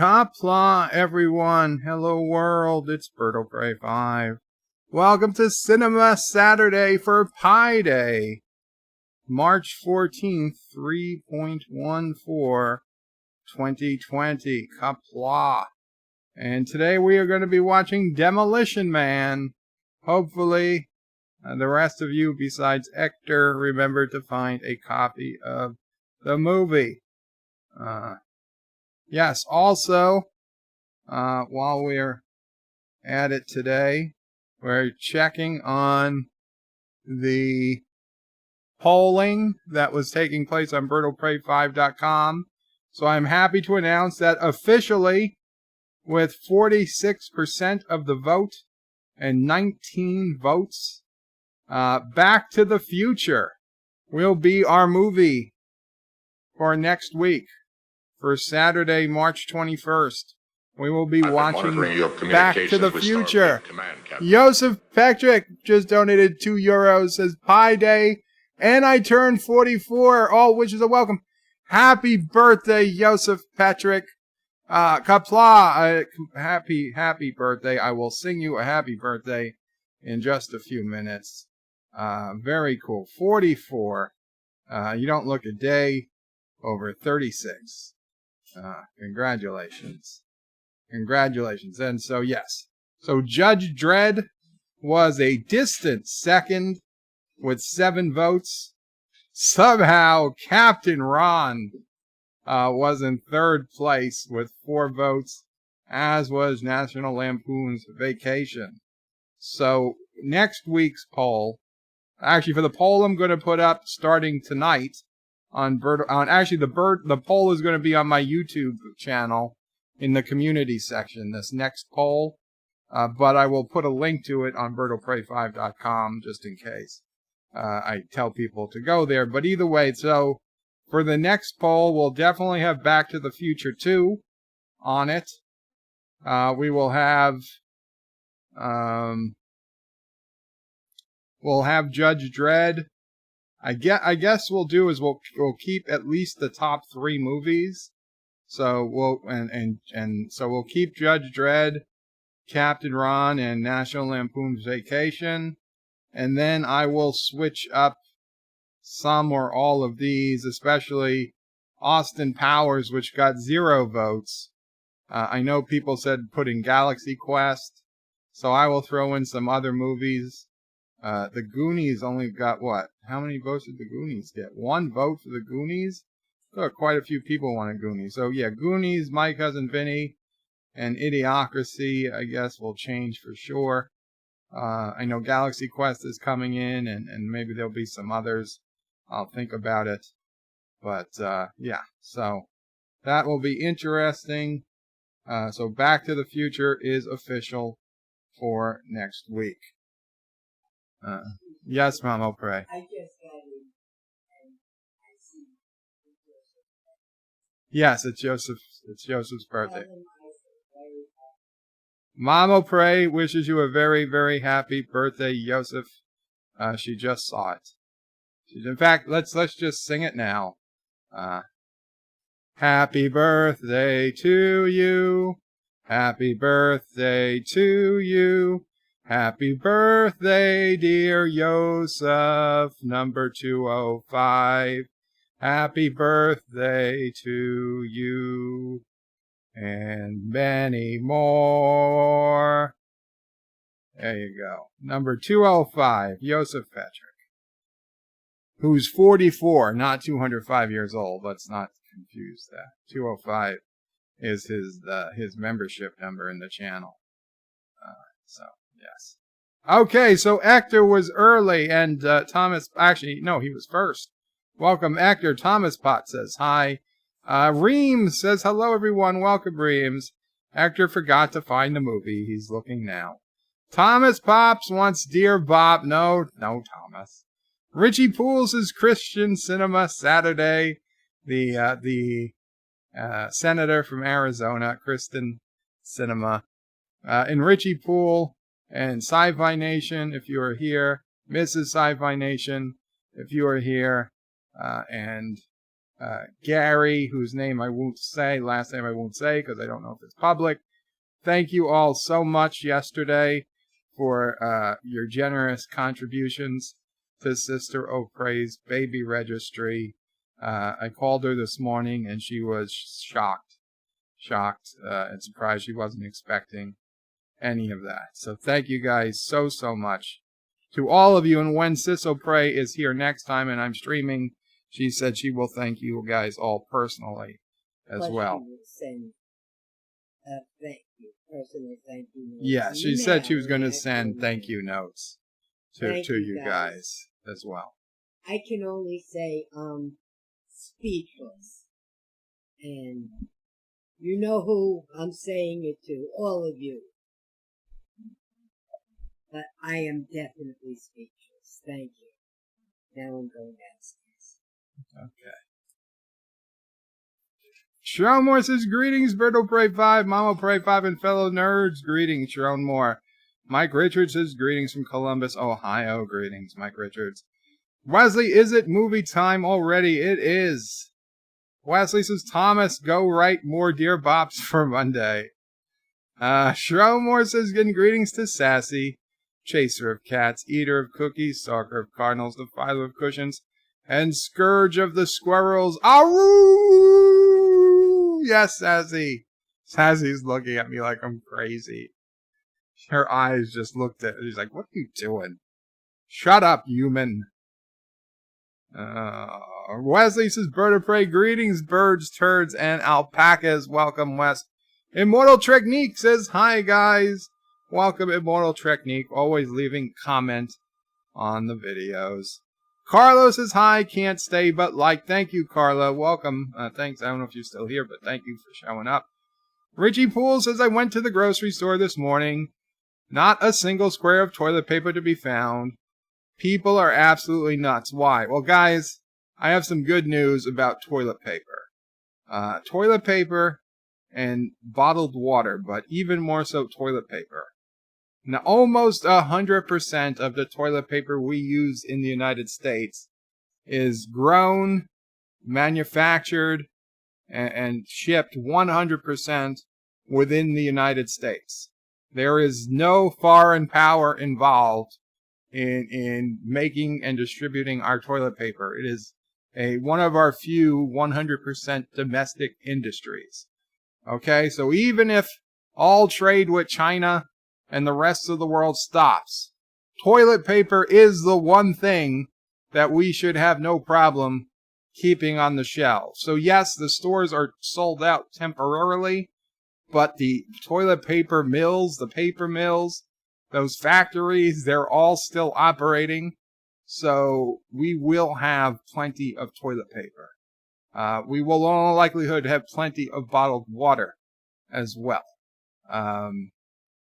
Qapla, everyone. Hello, world. It's Berto Prey 5. Welcome to Sinema Saturday for Pi Day. March 14th, 3.14, 2020. Qapla. And today we are going to be watching Demolition Man. Hopefully, the rest of you, besides Hector, remember to find a copy of the movie. Yes, also, while we're at it today, we're checking on the polling that was taking place on BertoPrey5.com. So I'm happy to announce that officially, with 46% of the vote and 19 votes, Back to the Future will be our movie for next week. For Saturday, March 21st, we will be watching Back to the Future. Joseph Patrick just donated €2, says Pi Day, and I turned 44. All wishes are welcome. Happy birthday, Joseph Patrick. Qapla, happy birthday. I will sing you a happy birthday in just a few minutes. Very cool. 44. You don't look a day over 36. Congratulations. And so, yes. So Judge Dredd was a distant second with 7 votes. Somehow, Captain Ron was in third place with 4 votes, as was National Lampoon's Vacation. So, next week's poll, actually for the poll I'm going to put up starting tonight, the poll is going to be on my YouTube channel in the community section, this next poll, but I will put a link to it on BertoPrey5.com just in case I tell people to go there. But either way, so for the next poll, we'll definitely have Back to the Future 2 on it. We will have Judge Dredd. I guess we'll do is we'll keep at least the top 3 movies. So so we'll keep Judge Dredd, Captain Ron, and National Lampoon's Vacation, and then I will switch up some or all of these, especially Austin Powers, which got 0 votes. I know people said put in Galaxy Quest, so I will throw in some other movies. The Goonies only got what? How many votes did the Goonies get? 1 vote for the Goonies? Oh, quite a few people wanted Goonies. So yeah, Goonies, My Cousin Vinny, and Idiocracy, I guess, will change for sure. I know Galaxy Quest is coming in, and maybe there'll be some others. I'll think about it. But yeah, so that will be interesting. So Back to the Future is official for next week. Yes, Mama Pray. I just got in and I see. Yes, it's Joseph's birthday. Mama Pray wishes you a very, very happy birthday, Joseph. She just saw it. In fact, let's just sing it now. Happy birthday to you. Happy birthday to you. Happy birthday, dear Joseph, number 205. Happy birthday to you, and many more. There you go. Number 205, Joseph Patrick, who's 44, not 205 years old. Let's not confuse that. 205 is his membership number in the channel. So. Yes. Okay, so Hector was early, and Thomas, actually, no, he was first. Welcome, Hector. Thomas Pot says hi. Reams says hello, everyone. Welcome, Reams. Hector forgot to find the movie. He's looking now. Thomas Pops wants Dear Bob. No, Thomas. Richie Pools is Christian Sinema Saturday. The senator from Arizona, Kristen Sinema. And Richie Pool. And Sci-Fi Nation, if you are here. Mrs. Sci-Fi Nation, if you are here. And Gary, whose name I won't say, last name I won't say because I don't know if it's public. Thank you all so much yesterday for your generous contributions to Sister Oprah's baby registry. I called her this morning and she was shocked and surprised. She wasn't expecting any of that. So thank you guys so much to all of you. And when Sis Oprah is here next time and I'm streaming, she said she will thank you guys all personally as well. She will send thank you, personal thank you notes. Yeah, she said she was going to send thank you notes to you guys as well. I can only say speechless. And you know who I'm saying it to, all of you. But I am definitely speechless. Thank you. Now I'm going downstairs. Okay. Sharon Moore says, greetings, Berto Pray 5, Mama Pray 5, and fellow nerds. Greetings, Sharon Moore. Mike Richards says, greetings from Columbus, Ohio. Greetings, Mike Richards. Wesley, is it movie time already? It is. Wesley says, Thomas, go write more Dear Bops for Monday. Sharon Moore says, getting greetings to Sassy, chaser of cats, eater of cookies, stalker of cardinals, defiler of cushions, and scourge of the squirrels. Aroo! Yes, Sassy. Sassy's looking at me like I'm crazy. Her eyes just looked at me. She's like, what are you doing? Shut up, human. Wesley says, bird of prey, greetings, birds, turds, and alpacas. Welcome, Wes. Immortal Technique says, hi, guys. Welcome, Immortal Technique. Always leaving comment on the videos. Carlos says, hi, can't stay but like. Thank you, Carla. Welcome. Thanks. I don't know if you're still here, but thank you for showing up. Richie Poole says, I went to the grocery store this morning. Not a single square of toilet paper to be found. People are absolutely nuts. Why? Well, guys, I have some good news about toilet paper. Toilet paper and bottled water, but even more so toilet paper. Now, almost 100% of the toilet paper we use in the United States is grown, manufactured, and shipped 100% within the United States. There is no foreign power involved in making and distributing our toilet paper. It is one of our few 100% domestic industries. Okay, so even if all trade with China and the rest of the world stops, toilet paper is the one thing that we should have no problem keeping on the shelves. So yes, the stores are sold out temporarily, but the toilet paper mills, the paper mills, those factories, they're all still operating. So we will have plenty of toilet paper. We will, in all likelihood, have plenty of bottled water as well.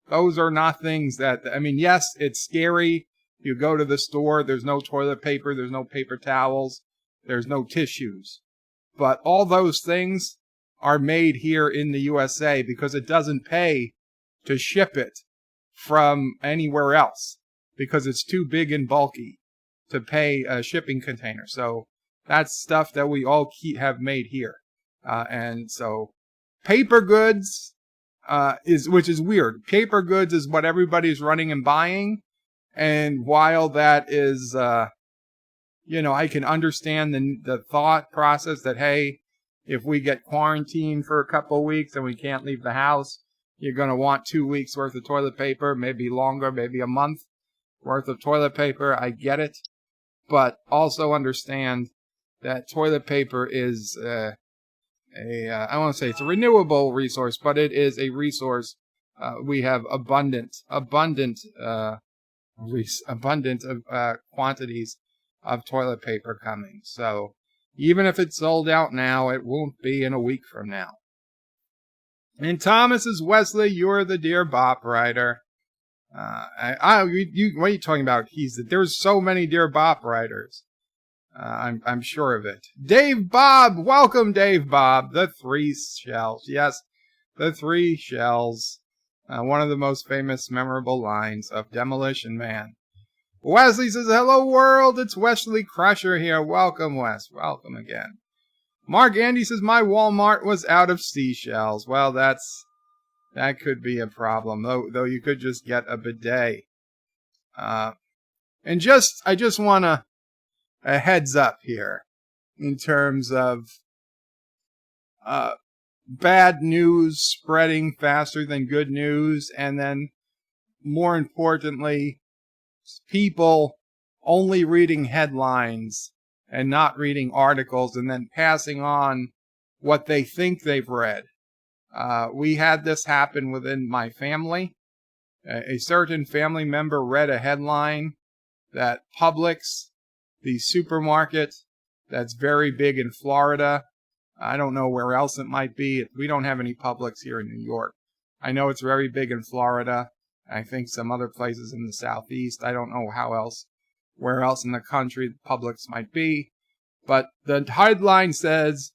Those are not things that, I mean, yes, it's scary. You go to the store, there's no toilet paper, there's no paper towels, there's no tissues. But all those things are made here in the USA because it doesn't pay to ship it from anywhere else because it's too big and bulky to pay a shipping container. So that's stuff that we all have made here. And so paper goods which is weird. Paper goods is what everybody's running and buying. And while that is, I can understand the thought process that, hey, if we get quarantined for a couple of weeks and we can't leave the house, you're going to want 2 weeks worth of toilet paper, maybe longer, maybe a month worth of toilet paper. I get it. But also understand that toilet paper is I don't want to say it's a renewable resource, but it is a resource. We have abundant quantities of toilet paper coming. So even if it's sold out now, it won't be in a week from now. And Thomas is Wesley. You're the Dear Bop writer. What are you talking about? There's so many Dear Bop writers. I'm sure of it. Dave Bob, welcome, Dave Bob. The Three Shells, yes, the Three Shells. One of the most famous, memorable lines of Demolition Man. Wesley says, "Hello, world. It's Wesley Crusher here. Welcome, Wes. Welcome again." Mark Andy says, my Walmart was out of seashells. Well, that could be a problem, though you could just get a bidet. I just want a heads up here in terms of bad news spreading faster than good news, and then more importantly, people only reading headlines and not reading articles and then passing on what they think they've read. We had this happen within my family. A certain family member read a headline that Publix, the supermarket that's very big in Florida, I don't know where else it might be. We don't have any Publix here in New York. I know it's very big in Florida. I think some other places in the Southeast. I don't know where else in the country Publix might be. But the headline says,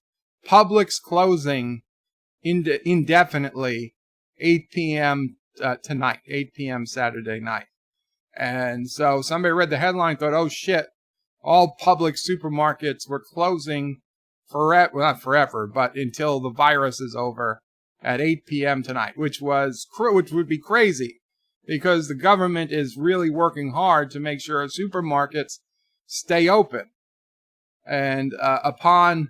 Publix closing indefinitely 8 p.m. Tonight, 8 p.m. Saturday night. And so somebody read the headline and thought, oh shit, all Publix supermarkets were closing forever, well, not forever, but until the virus is over at 8 p.m. tonight, which would be crazy because the government is really working hard to make sure supermarkets stay open. And upon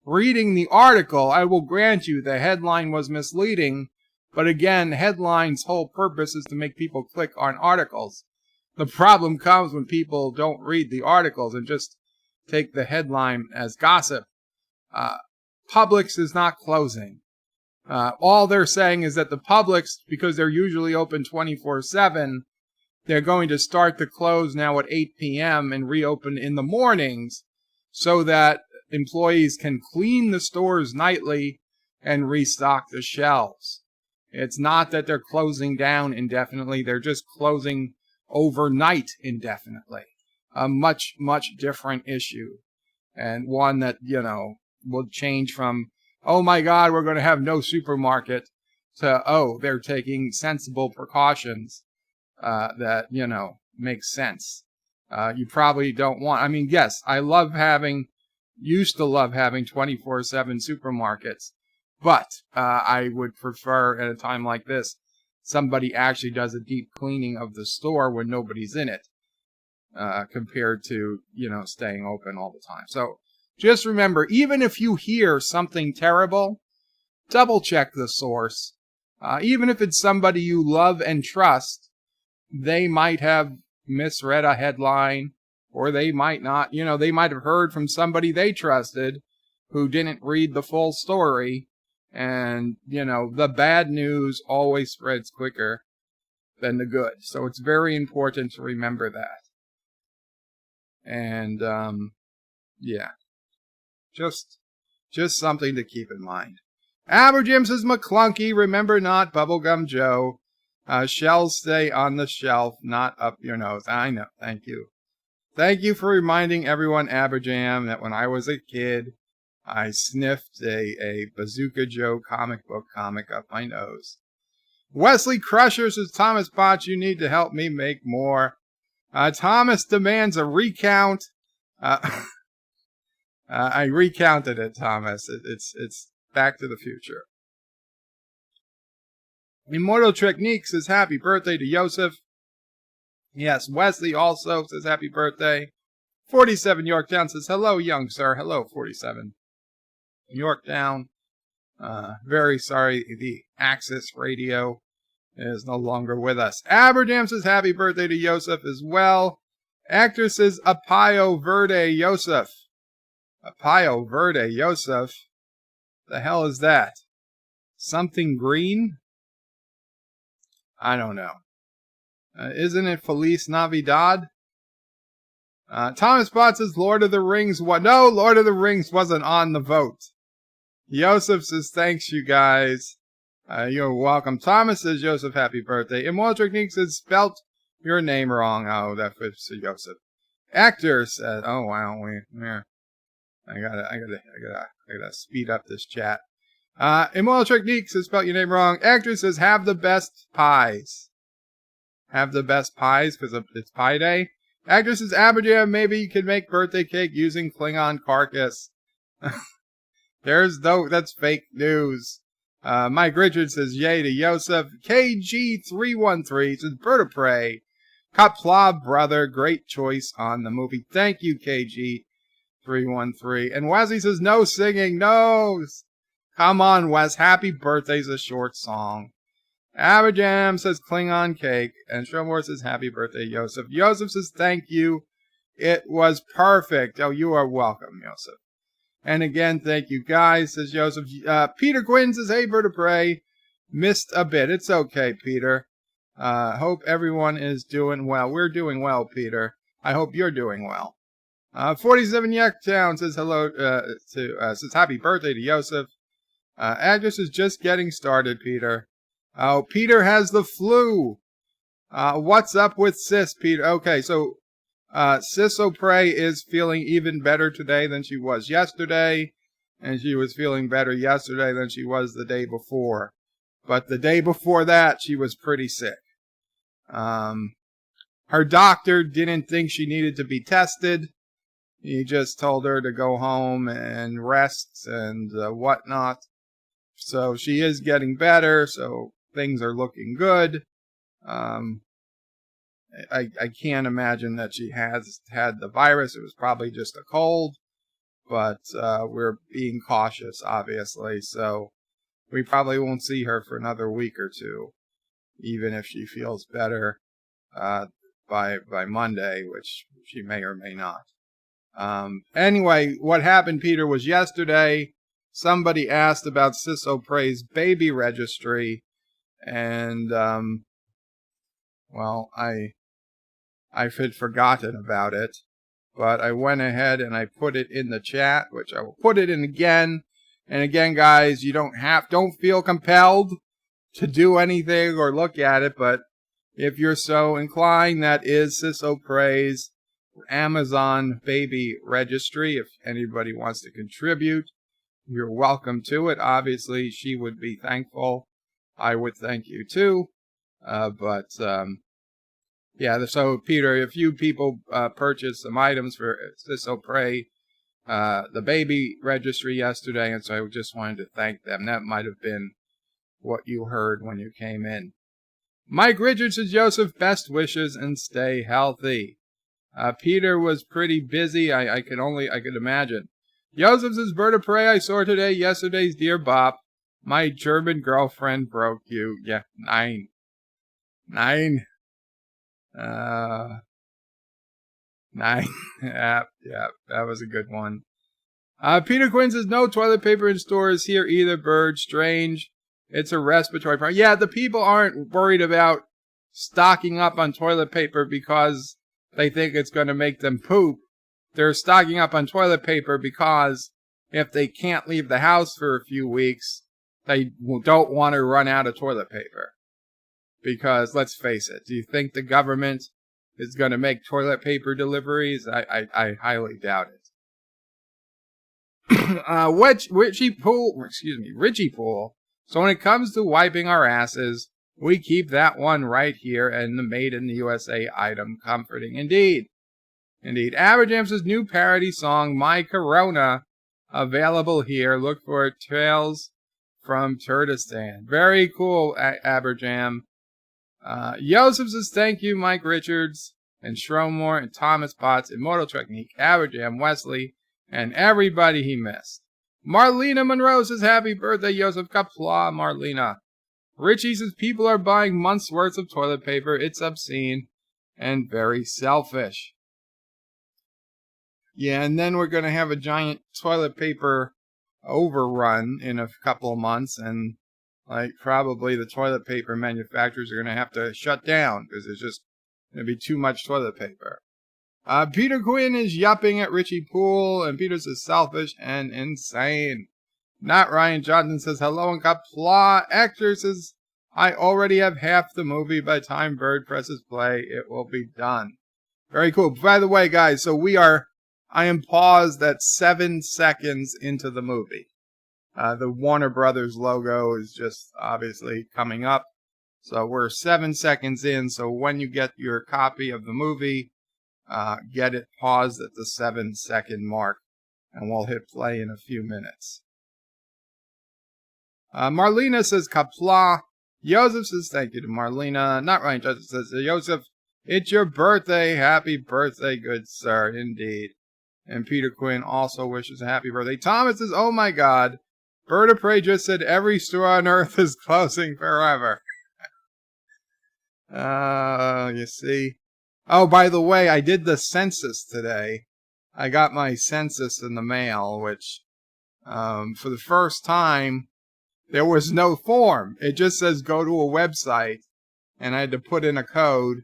reading the article, I will grant you the headline was misleading, but again, headlines' whole purpose is to make people click on articles. The problem comes when people don't read the articles and just take the headline as gossip. Publix is not closing. All they're saying is that the Publix, because they're usually open 24/7, they're going to start to close now at 8 p.m. and reopen in the mornings so that employees can clean the stores nightly and restock the shelves. It's not that they're closing down indefinitely. They're just closing overnight indefinitely. A much, much different issue. And one that, will change from, oh my God, we're going to have no supermarket, to, oh, they're taking sensible precautions that, make sense. You probably don't want, yes, used to love having 24/7 supermarkets, but I would prefer at a time like this, somebody actually does a deep cleaning of the store when nobody's in it, compared to, staying open all the time. So just remember, even if you hear something terrible, double check the source. Even if it's somebody you love and trust, they might have misread a headline, or they might not, they might have heard from somebody they trusted who didn't read the full story. And, the bad news always spreads quicker than the good. So it's very important to remember that. And, yeah, just something to keep in mind. Aberjim says, McClunky, remember not Bubblegum Joe. Shells stay on the shelf, not up your nose. I know. Thank you. Thank you for reminding everyone, Aberjam, that when I was a kid, I sniffed a Bazooka Joe comic book comic up my nose. Wesley Crusher says, Thomas Botch, you need to help me make more. Thomas demands a recount. I recounted it, Thomas. It's Back to the Future. Immortal Technique says, happy birthday to Joseph. Yes, Wesley also says happy birthday. 47 Yorktown says, hello, young sir. Hello, 47. Yorktown. Very sorry the Axis Radio is no longer with us. Aberdam says happy birthday to Joseph as well. Actor says Apayo Verde Joseph. Apayo Verde Joseph? The hell is that? Something green? I don't know. Isn't it Feliz Navidad? Thomas Bott says Lord of the Rings. No, Lord of the Rings wasn't on the vote. Joseph says, thanks, you guys. You're welcome. Thomas says, Joseph, happy birthday. Immortal Technique says, spelt your name wrong. Oh, that was Joseph. Actor said, oh, wow. I gotta speed up this chat. Immortal Technique says, spelt your name wrong. Actor says, have the best pies. Have the best pies because it's Pie Day. Actor says, Aberdam, maybe you could make birthday cake using Klingon carcass. That's fake news. Mike Richards says yay to Joseph. KG313 says Bird of Prey. Qapla brother, great choice on the movie. Thank you, KG313. And Wesley says no singing, no. Come on, Wes. Happy birthday's a short song. Abajam says Klingon cake. And Stromore says happy birthday, Joseph. Joseph says thank you. It was perfect. Oh, you are welcome, Joseph. And again, thank you guys, says Joseph. Peter Quinn says, hey, Bird of Prey. Missed a bit. It's okay, Peter. Hope everyone is doing well. We're doing well, Peter. I hope you're doing well. 47 Yucktown says hello says happy birthday to Joseph. Address is just getting started, Peter. Oh, Peter has the flu. What's up with Sis, Peter? Okay, so Sis O'Prey is feeling even better today than she was yesterday, and she was feeling better yesterday than she was the day before. But the day before that, she was pretty sick. Her doctor didn't think she needed to be tested. He just told her to go home and rest and whatnot. So she is getting better, so things are looking good. I can't imagine that she has had the virus. It was probably just a cold, but we're being cautious, obviously. So we probably won't see her for another week or two, even if she feels better by Monday, which she may or may not. Anyway, what happened, Peter, was yesterday somebody asked about Sis O'Prey's baby registry, and well, I had forgotten about it, but I went ahead and I put it in the chat, which I will put it in again. And again, guys, you don't feel compelled to do anything or look at it, but if you're so inclined, that is Sis O'Prey's Amazon baby registry. If anybody wants to contribute, you're welcome to it. Obviously, she would be thankful. I would thank you too. Yeah, so Peter, a few people purchased some items for Sis O'Prey, the baby registry yesterday, and so I just wanted to thank them. That might have been what you heard when you came in. Mike Richards says, Joseph, best wishes and stay healthy. Peter was pretty busy, I could imagine. Joseph says, Bird of Prey I saw today, yesterday's Dear Bop. My German girlfriend broke you. Yeah, 9. 9. 9. yeah, that was a good one. Peter Quinn says, no toilet paper in stores here either, Bird. Strange. It's a respiratory problem. Yeah, the people aren't worried about stocking up on toilet paper because they think it's going to make them poop. They're stocking up on toilet paper because if they can't leave the house for a few weeks, they don't want to run out of toilet paper. Because, let's face it, do you think the government is going to make toilet paper deliveries? I highly doubt it. Richie Pool. So when it comes to wiping our asses, we keep that one right here and the Made in the USA item comforting indeed. Indeed. Aberjam's new parody song, My Corona, available here. Look for it, Trails from Kurdistan. Very cool, Aberjam. Joseph says, thank you, Mike Richards, and Stromore, and Thomas Potts, Immortal Technique, Aberjam, Wesley, and everybody he missed. Marlena Monroe says, happy birthday, Joseph. Qapla, Marlena. Richie says, people are buying months' worth of toilet paper. It's obscene and very selfish. Yeah, and then we're going to have a giant toilet paper overrun in a couple of months, and probably the toilet paper manufacturers are going to have to shut down because there's just going to be too much toilet paper. Peter Quinn is yupping at Richie Poole, and Peter says selfish and insane. Not Ryan Johnson says hello and Qapla. Actor says, I already have half the movie. By the time Bird presses play, it will be done. Very cool. By the way, guys, so I am paused at 7 seconds into the movie. The Warner Brothers logo is just obviously coming up. So we're 7 seconds in. So when you get your copy of the movie, get it paused at the 7-second mark, and we'll hit play in a few minutes. Marlena says Qapla. Joseph says thank you to Marlena. Not Ryan Joseph says Joseph, it's your birthday. Happy birthday, good sir. Indeed. And Peter Quinn also wishes a happy birthday. Thomas says, oh my God. Bird of Prey just said every store on earth is closing forever. You see. Oh, by the way, I did the census today. I got my census in the mail, which, for the first time, there was no form. It just says go to a website, and I had to put in a code,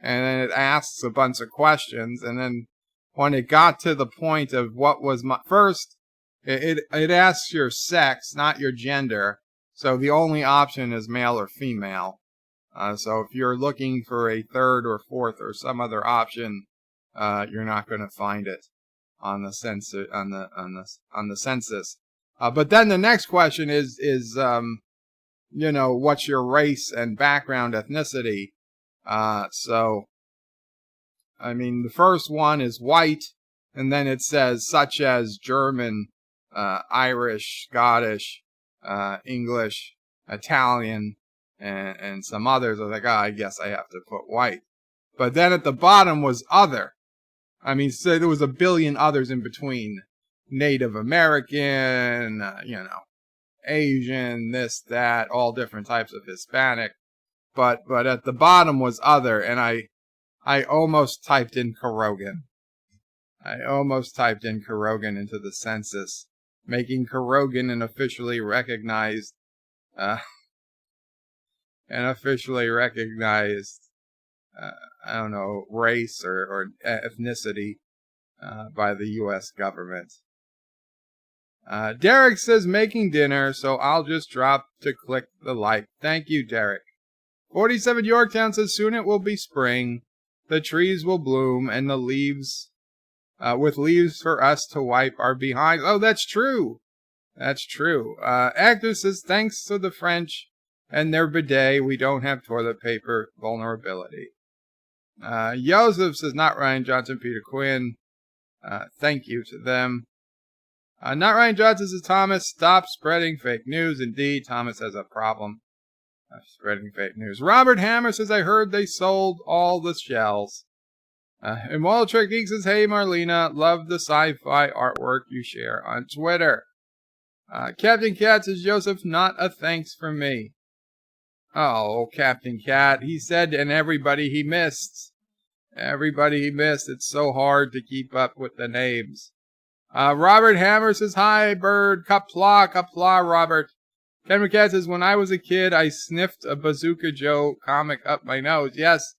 and then it asks a bunch of questions, and then when it got to the point of what was my first, it asks your sex, not your gender. So the only option is male or female. So if you're looking for a third or fourth or some other option, you're not going to find it on the census. On the census. But then the next question is what's your race and background, ethnicity? So I mean, the first one is white, and then it says such as German, Irish, Scottish, English, Italian, and some others. I was like, I guess I have to put white. But then at the bottom was other. I mean, so there was a billion others in between. Native American, Asian, this, that, all different types of Hispanic. But at the bottom was other, and I almost typed in Karogan. I almost typed in Karogan into the census, making Karogan an officially recognized, race or ethnicity by the U.S. government. Derek says making dinner, so I'll just drop to click the like. Thank you, Derek. 47 Yorktown says soon it will be spring. The trees will bloom and the leaves, with leaves for us to wipe our behinds. Oh, that's true. That's true. Actor says thanks to the French and their bidet, we don't have toilet paper vulnerability. Joseph says not Ryan Johnson, Peter Quinn. Thank you to them. Not Ryan Johnson says Thomas, stop spreading fake news. Indeed, Thomas has a problem spreading fake news. Robert Hammer says I heard they sold all the shells. And Walter Geek says, hey Marlena, love the sci-fi artwork you share on Twitter. Captain Cat says Joseph, not a thanks for me. Oh, Captain Cat, he said, and everybody he missed. Everybody he missed. It's so hard to keep up with the names. Robert Hammer says, hi, bird. Qapla, Robert. Captain Cat says, when I was a kid, I sniffed a Bazooka Joe comic up my nose. Yes.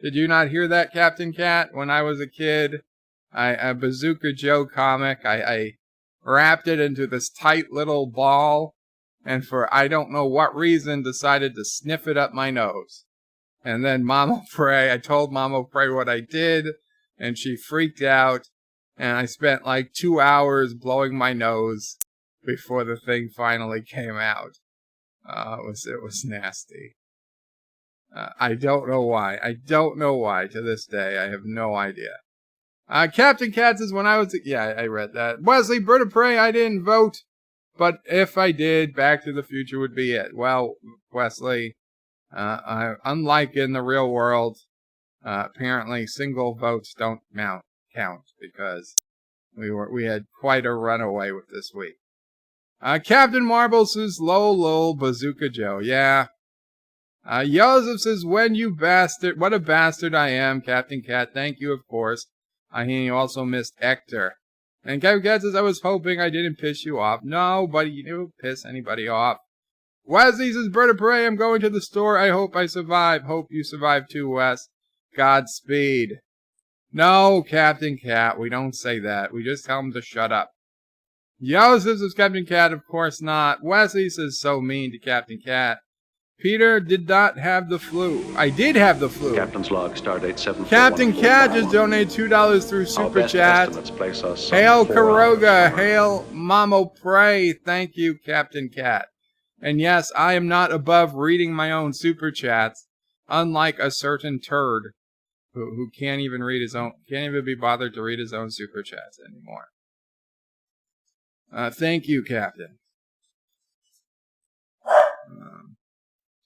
Did you not hear that, Captain Cat? When I was a kid, a Bazooka Joe comic, I wrapped it into this tight little ball, and for I don't know what reason, decided to sniff it up my nose. And then I told Mama Prey what I did, and she freaked out, and I spent like 2 hours blowing my nose before the thing finally came out. It was nasty. I don't know why. To this day, I have no idea. Captain Cat says, when I was... Yeah, I read that. Wesley, Bird of Prey, I didn't vote. But if I did, Back to the Future would be it. Well, Wesley, unlike in the real world, apparently single votes don't count because we had quite a runaway with this week. Captain Marble says, lol, Bazooka Joe. Yeah. Joseph says, when you bastard, what a bastard I am, Captain Cat. Thank you, of course. He also missed Hector. And Captain Cat says, I was hoping I didn't piss you off. No, buddy, you didn't piss anybody off. Wesley says, Bird of Prey, I'm going to the store. I hope I survive. Hope you survive too, Wes. Godspeed. No, Captain Cat, we don't say that. We just tell him to shut up. Joseph says, Captain Cat, of course not. Wesley says, so mean to Captain Cat. Peter did not have the flu. I did have the flu. Captain's log, stardate 7. Captain Cat just donated $2 through Super Chat. Hail Karoga. Hail Mamo Prey. Thank you, Captain Cat. And yes, I am not above reading my own Super Chats, unlike a certain turd who can't even be bothered to read his own Super Chats anymore. Thank you, Captain.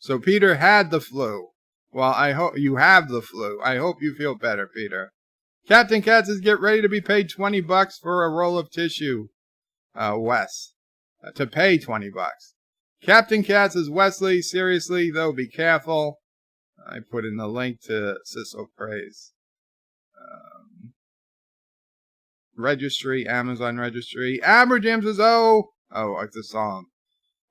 So Peter had the flu. Well, I hope you have the flu. I hope you feel better, Peter. Captain Cat says, get ready to be paid $20 for a roll of tissue. Wes. To pay $20. Captain Cat says, Wesley, seriously, though, be careful. I put in the link to Sissel Praise. Registry, Amazon registry. Aberjam says, it's a song.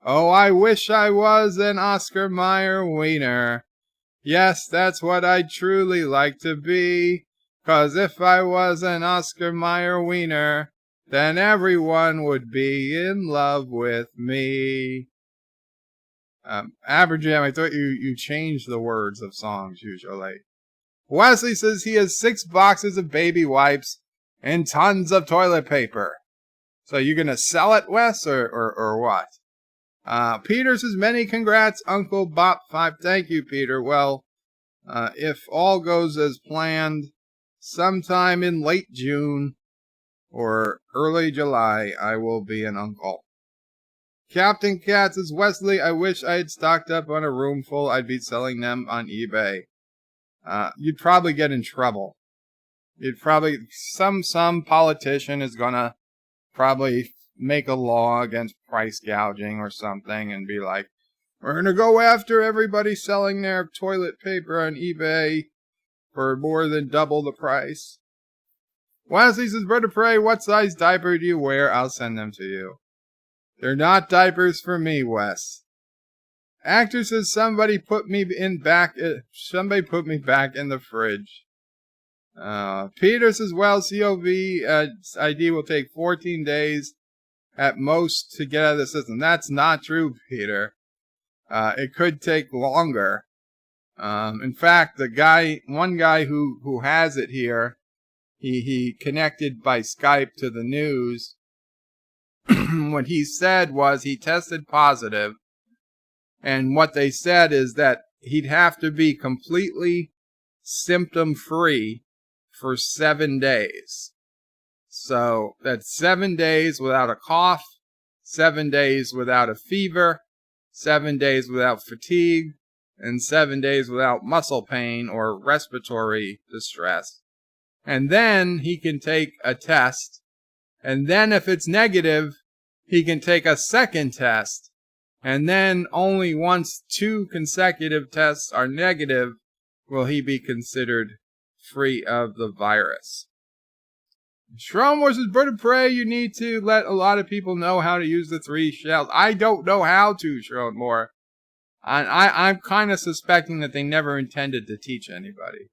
Oh, I wish I was an Oscar Mayer wiener. Yes, that's what I'd truly like to be. 'Cause if I was an Oscar Mayer wiener, then everyone would be in love with me. Aberjam, I thought you changed the words of songs usually. Wesley says he has 6 boxes of baby wipes and tons of toilet paper. So you gonna sell it, Wes, or what? Peter says, many congrats, Uncle Bop 5. Thank you, Peter. Well, if all goes as planned, sometime in late June or early July, I will be an uncle. Captain Cat says, Wesley, I wish I had stocked up on a room full. I'd be selling them on eBay. You'd probably get in trouble. Some politician is gonna probably make a law against price gouging or something and be like, we're gonna go after everybody selling their toilet paper on eBay for more than double the price. Wesley says, Bird of Prey, what size diaper do you wear? I'll send them to you. They're not diapers for me, Wes. Actor says, somebody put me back in the fridge. Peter says, well, COV ID will take 14 days at most to get out of the system. That's not true, Peter. It could take longer. In fact, one guy who has it here, he connected by Skype to the news. What he said was he tested positive, and what they said is that he'd have to be completely symptom-free for 7 days. So that's 7 days without a cough, 7 days without a fever, 7 days without fatigue, and 7 days without muscle pain or respiratory distress. And then he can take a test, and then if it's negative, he can take a second test, and then only once 2 consecutive tests are negative will he be considered free of the virus. Shrome versus Bird of Prey, you need to let a lot of people know how to use the 3 shells. I don't know how to, Shrome. I'm kind of suspecting that they never intended to teach anybody.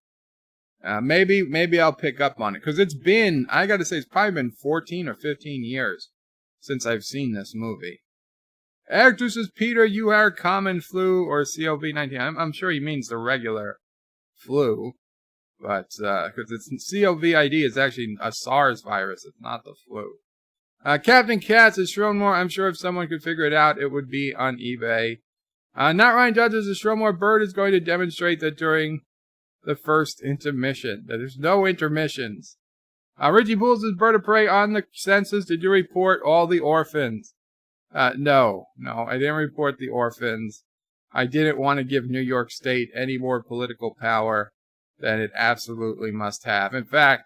Maybe I'll pick up on it, because I gotta say, it's probably been 14 or 15 years since I've seen this movie. Actor says, Peter, you are common flu or COVID-19. I'm sure he means the regular flu, but because it's COVID is actually a SARS virus, it's not the flu. Captain Cat says, Shromore, I'm sure if someone could figure it out, it would be on eBay. Not Ryan Judges, the Shromore Bird is going to demonstrate that during the first intermission, that there's no intermissions. Richie Pools is Bird of Prey on the census. Did you report all the orphans? No, I didn't report the orphans. I didn't want to give New York State any more political power than it absolutely must have. In fact,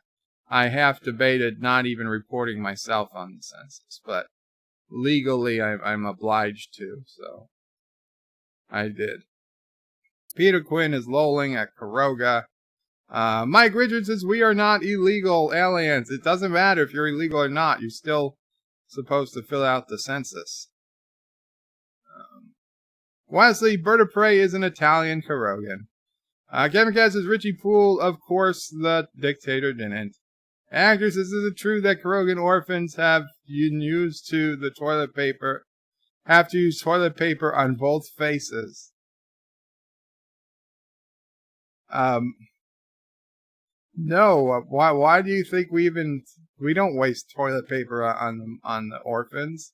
I have debated not even reporting myself on the census, but legally I'm obliged to, so I did. Peter Quinn is lolling at Kuroga. Mike Richards says, we are not illegal aliens. It doesn't matter if you're illegal or not. You're still supposed to fill out the census. Wesley, Bird of Prey is an Italian Kurogan. Kevin Cass says, Richie Poole, of course the dictator didn't. Actor says, is it true that Kurogan orphans have to use toilet paper on both faces? No. Why do you think we don't waste toilet paper on the orphans?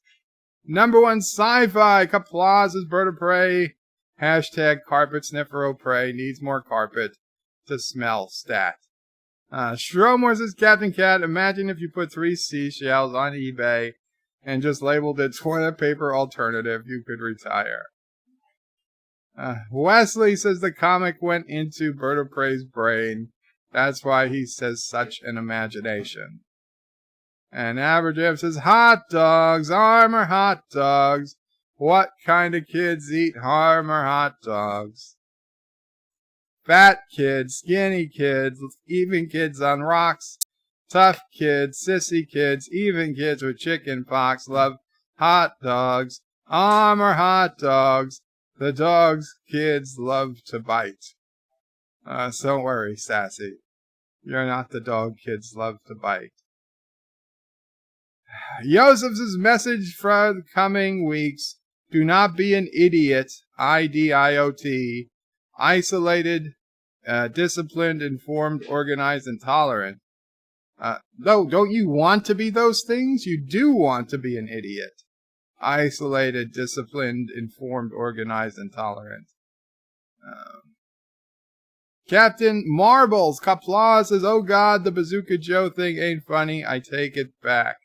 Number 1 sci-fi. Qapla is Bird of Prey. Hashtag carpet sniffer o' prey needs more carpet to smell stat. Shromore says, Captain Cat, imagine if you put 3 seashells on eBay and just labeled it toilet paper alternative, you could retire. Wesley says the comic went into Bird of Prey's brain. That's why he says such an imagination. And Aberjam says, hot dogs, Armor hot dogs. What kind of kids eat Armor hot dogs? Fat kids, skinny kids, even kids on rocks, tough kids, sissy kids, even kids with chicken pox love hot dogs, Armor hot dogs. The dogs kids love to bite. So don't worry, Sassy. You're not the dog kids love to bite. Joseph's message for the coming weeks. Do not be an idiot. IDIOT. Isolated, disciplined, informed, organized, and tolerant. No, don't you want to be those things? You do want to be an idiot. Isolated, disciplined, informed, organized, and tolerant. Captain Marbles, Qapla says, oh God, the Bazooka Joe thing ain't funny. I take it back.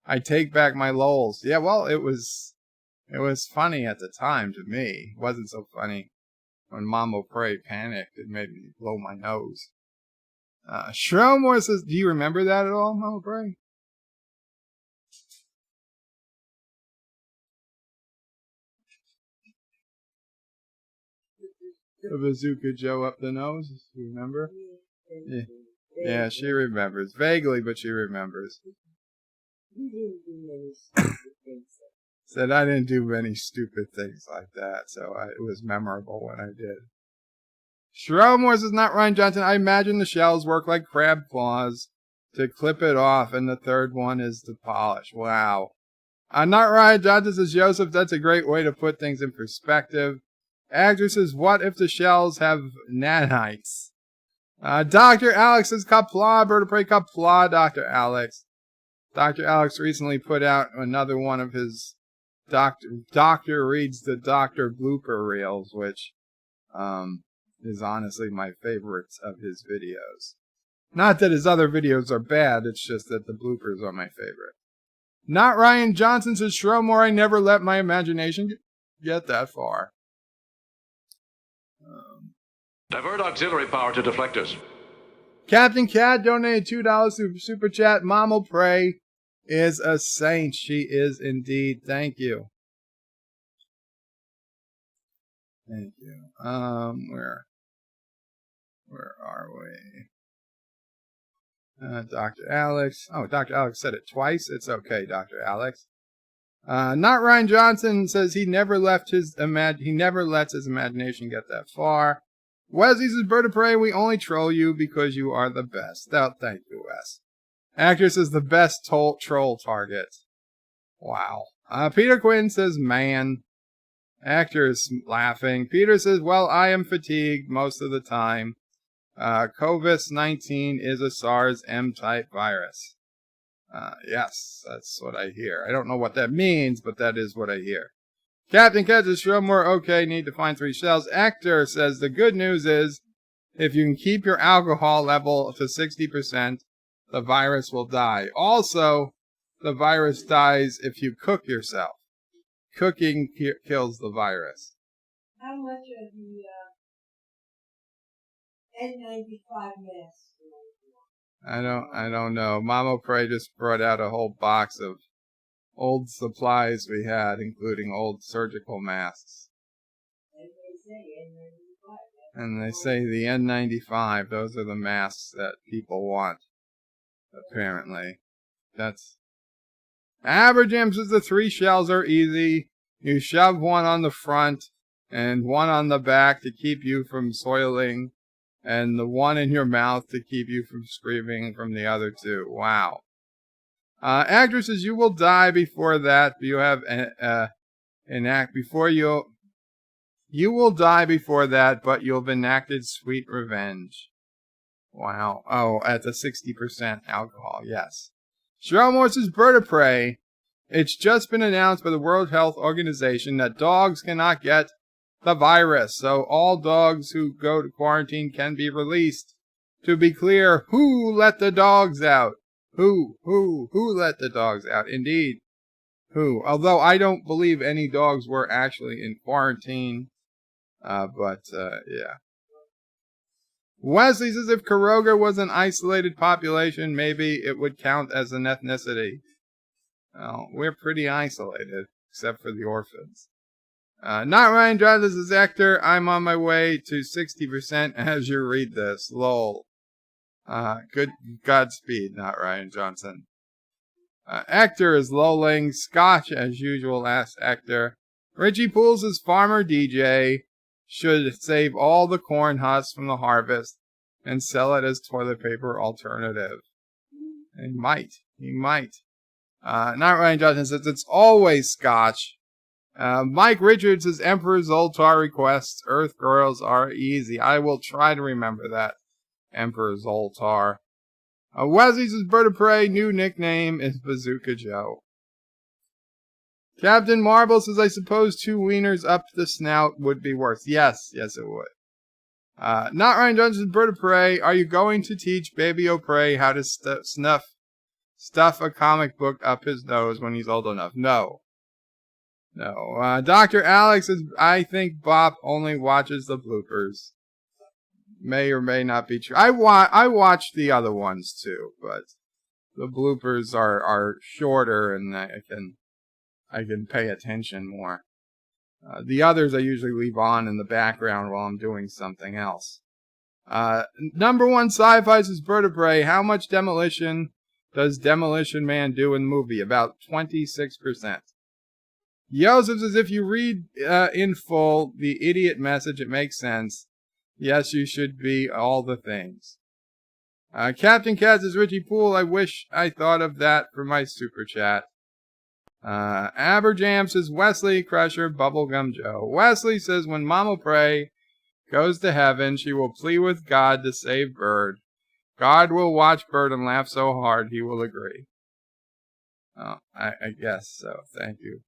I take back my lols. Yeah, well, it was funny at the time to me. It wasn't so funny when Mama Prey panicked. It made me blow my nose. Shromore says, do you remember that at all, Mama Prey? The Bazooka Joe up the nose, you remember? Yeah, she remembers. Vaguely, but she remembers. Said I didn't do many stupid things like that, so it was memorable when I did. Shromore says, not Ryan Johnson. I imagine the shells work like crab claws to clip it off, and the third one is to polish. Wow. Not Ryan Johnson says, Joseph, that's a great way to put things in perspective. Actor says, what if the shells have nanites? Dr. Alex says, Qapla, Bird of Prey, Qapla, Dr. Alex. Dr. Alex recently put out another one of his Doctor Reads the Doctor blooper reels, which is honestly my favorite of his videos. Not that his other videos are bad, it's just that the bloopers are my favorite. Not Ryan Johnson says, Shromore, I never let my imagination get that far. Divert auxiliary power to deflectors. Captain Cat donated $2 to Super Chat. Mama Prey is a saint. She is indeed. Thank you. Thank you. Where are we? Dr. Alex. Oh, Dr. Alex said it twice. It's okay, Dr. Alex. Not Ryan Johnson says he never lets his imagination get that far. Wesley says, Bird of Prey, we only troll you because you are the best. Oh, thank you, Wes. Actress is the best troll target. Wow. Peter Quinn says, man. Actor is laughing. Peter says, well, I am fatigued most of the time. COVID-19 is a SARS M-type virus. Yes, that's what I hear. I don't know what that means, but that is what I hear. Captain catches Shromore, okay, need to find 3 shells. Actor says the good news is if you can keep your alcohol level to 60%, the virus will die. Also, the virus dies if you cook yourself. Cooking kills the virus. How much of the N95 masks? I don't know. Mama Prey just brought out a whole box of old supplies we had, including old surgical masks. And they say the N95, those are the masks that people want, apparently. That's... Aberjam says the 3 shells are easy. You shove one on the front and one on the back to keep you from soiling, and the one in your mouth to keep you from screaming from the other 2. Wow. Actress says you will die before that. You have you will die before that, but you'll have enacted sweet revenge. Wow. Oh, at the 60% alcohol. Yes. Shromore says Bird of Prey. It's just been announced by the World Health Organization that dogs cannot get the virus, so all dogs who go to quarantine can be released. To be clear, who let the dogs out? Who let the dogs out? Indeed, who? Although I don't believe any dogs were actually in quarantine. Yeah. Wesley says if Karoga was an isolated population, maybe it would count as an ethnicity. Well, we're pretty isolated, except for the orphans. Not Ryan Johnson says, Actor, I'm on my way to 60% as you read this. Lol. Good Godspeed, not Ryan Johnson. Actor is lolling. Scotch as usual, asks Actor. Richie Pools is Farmer DJ. Should save all the corn husks from the harvest and sell it as toilet paper alternative. He might. Not Ryan Johnson says it's always Scotch. Mike Richards says Emperor Zoltar requests Earth Girls are easy. I will try to remember that. Emperor Zoltar. Wesley says Bird of Prey new nickname is Bazooka Joe. Captain Marble says, I suppose 2 wieners up the snout would be worse. Yes, it would. Not Ryan Johnson's Bird of Prey. Are you going to teach Baby O'Prey how to stuff a comic book up his nose when he's old enough? No. Dr. Alex says, I think Bop only watches the bloopers. May or may not be true. I watched the other ones too, but the bloopers are shorter and I can pay attention more. The others I usually leave on in the background while I'm doing something else. Number 1 sci-fi is Bird of Prey. How much demolition does Demolition Man do in the movie? About 26%. Joseph says, if you read in full the idiot message, it makes sense. Yes, you should be all the things. Captain Cat says, Richie Poole, I wish I thought of that for my super chat. Aberjam says, Wesley Crusher, Bubblegum Joe. Wesley says, when Mama Prey goes to heaven, she will plead with God to save Bird. God will watch Bird and laugh so hard he will agree. Oh, I guess so. Thank you.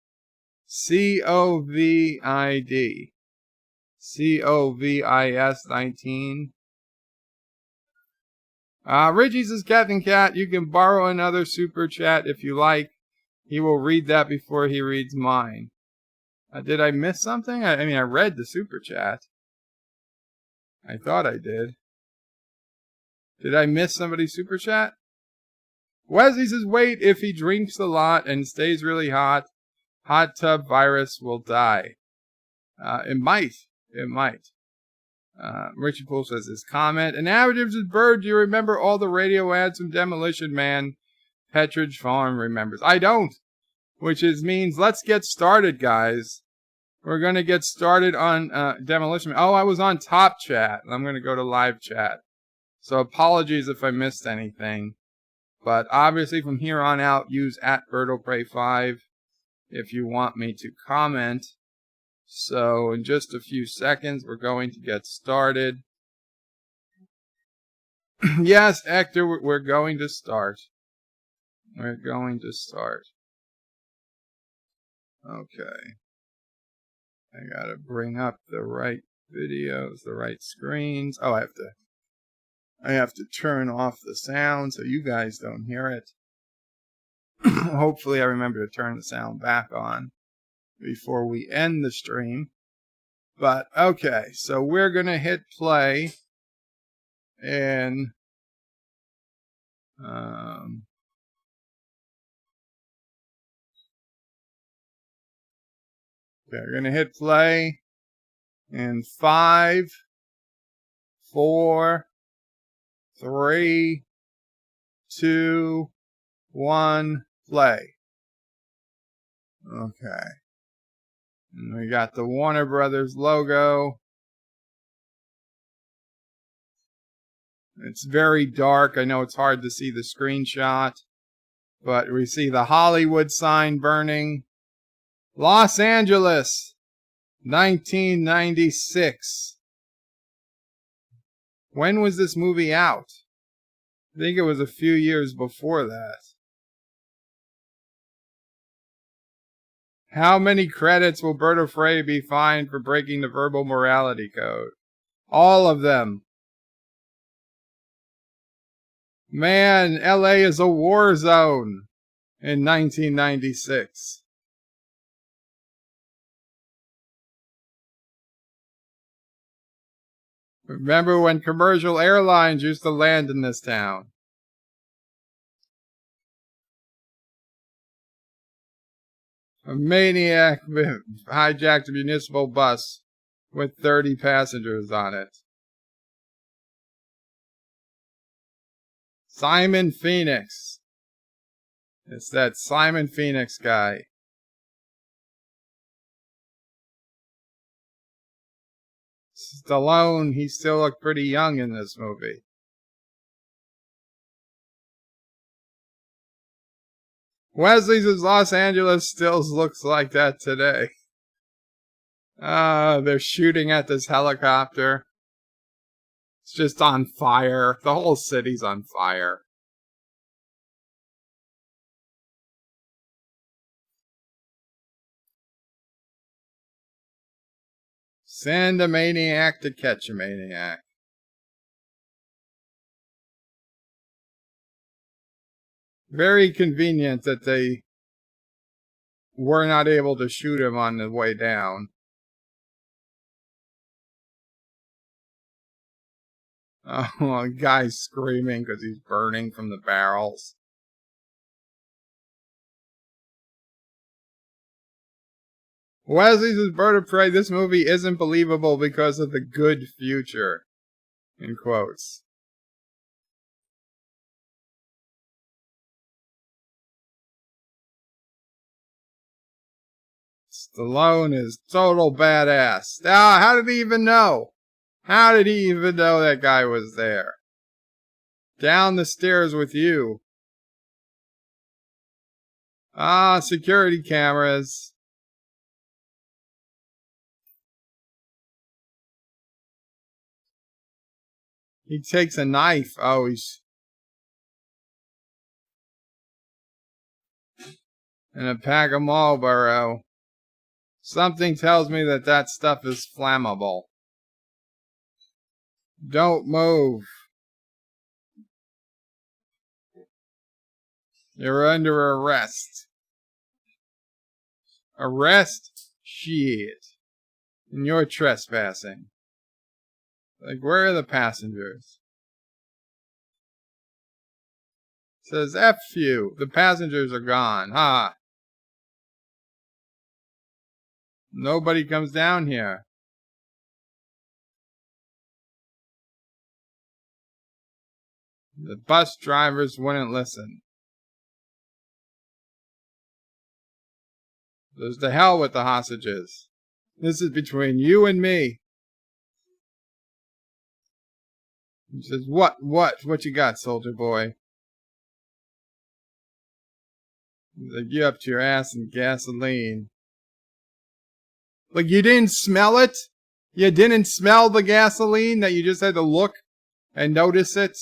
COVID. COVIS 19. Richie says, Captain Cat, you can borrow another super chat if you like. He will read that before he reads mine. Did I miss something? I mean, I read the super chat. I thought I did. Did I miss somebody's super chat? Wesley says, wait, if he drinks a lot and stays really hot, hot tub virus will die. It might. Richie Poole says his comment. And Average says, Bird, do you remember all the radio ads from Demolition Man? Petridge Farm remembers. I don't. Which means let's get started, guys. We're going to get started on Demolition Man. Oh, I was on Top Chat. I'm going to go to Live Chat. So apologies if I missed anything. But obviously from here on out, use @BirdO'Prey5 if you want me to comment. So in just a few seconds, we're going to get started. Yes, Hector, we're going to start. Okay. I gotta bring up the right videos, the right screens. Oh, I have to turn off the sound so you guys don't hear it. Hopefully I remember to turn the sound back on before we end the stream. But okay, so we're gonna hit play and we're gonna hit play in 5, 4, 3, 2, 1, play. Okay. And we got the Warner Brothers logo. It's very dark. I know it's hard to see the screenshot, but we see the Hollywood sign burning. Los Angeles, 1996. When was this movie out? I think it was a few years before that. How many credits will Berto Frey be fined for breaking the verbal morality code? All of them. Man, LA is a war zone in 1996. Remember when commercial airlines used to land in this town? A maniac hijacked a municipal bus with 30 passengers on it. Simon Phoenix. It's that Simon Phoenix guy. Stallone, he still looked pretty young in this movie. Wesley's Los Angeles still looks like that today. They're shooting at this helicopter. It's just on fire. The whole city's on fire. Send a maniac to catch a maniac. Very convenient that they were not able to shoot him on the way down. Oh, a guy's screaming because he's burning from the barrels. Wesley's Bird of Prey, this movie isn't believable because of the good future. In quotes. Stallone is total badass. How did he even know? How did he even know that guy was there? Down the stairs with you. Security cameras. He takes a knife. Oh, he's... and a pack of Marlboro. Something tells me that that stuff is flammable. Don't move. You're under arrest. Arrest? Shit. And you're trespassing. Like, where are the passengers? It says F you. The passengers are gone. Ha. Nobody comes down here. The bus drivers wouldn't listen. There's the hell with the hostages. This is between you and me. He says, what you got, soldier boy? He's like, you up to your ass in gasoline. Like, you didn't smell it? You didn't smell the gasoline that you just had to look and notice it?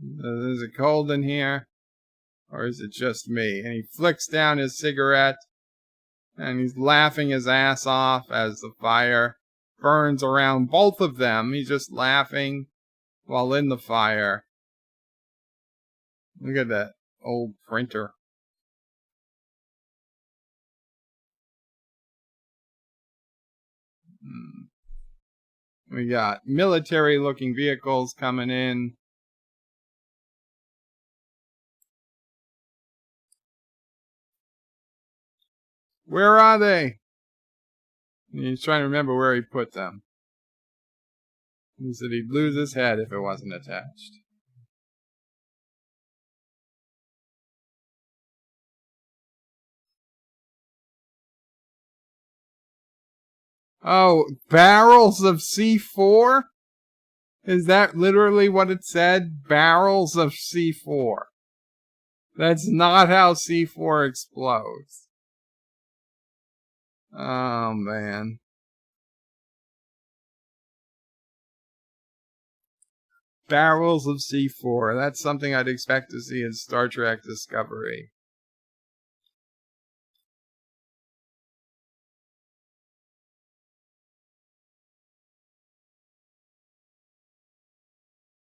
Is it cold in here? Or is it just me? And he flicks down his cigarette. And he's laughing his ass off as the fire burns around both of them. He's just laughing while in the fire. Look at that old printer. We got military-looking vehicles coming in. Where are they? And he's trying to remember where he put them. He said he'd lose his head if it wasn't attached. Oh, barrels of C4? Is that literally what it said? Barrels of C4. That's not how C4 explodes. Oh, man. Barrels of C4. That's something I'd expect to see in Star Trek Discovery.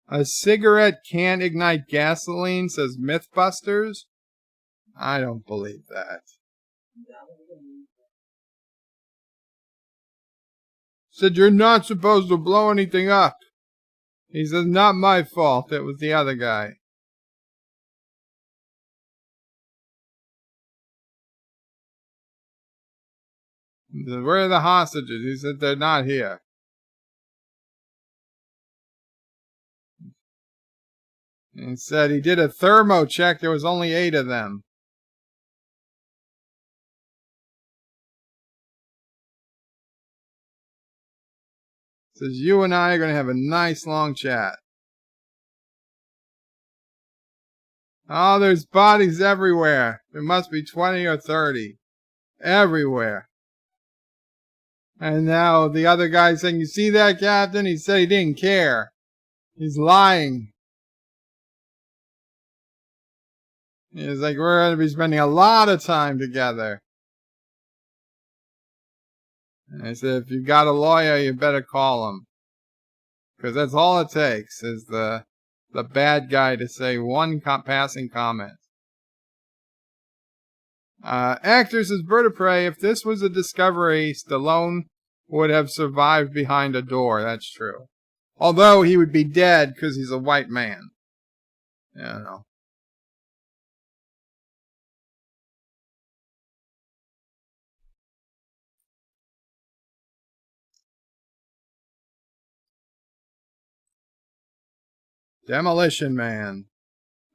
A cigarette can't ignite gasoline, says Mythbusters. I don't believe that. Said you're not supposed to blow anything up. He says, not my fault. It was the other guy. He said, where are the hostages? He said, they're not here. And he said he did a thermo check. There was only 8 of them. He says, you and I are going to have a nice long chat. Oh, there's bodies everywhere. There must be 20 or 30. Everywhere. And now the other guy's saying, you see that, Captain? He said he didn't care. He's lying. He's like, we're going to be spending a lot of time together. And I said, if you got a lawyer, you better call him. Because that's all it takes, is the bad guy to say one passing comment. Actor says, Bird of Prey, if this was a discovery, Stallone would have survived behind a door. That's true. Although he would be dead because he's a white man. I don't know. Demolition Man.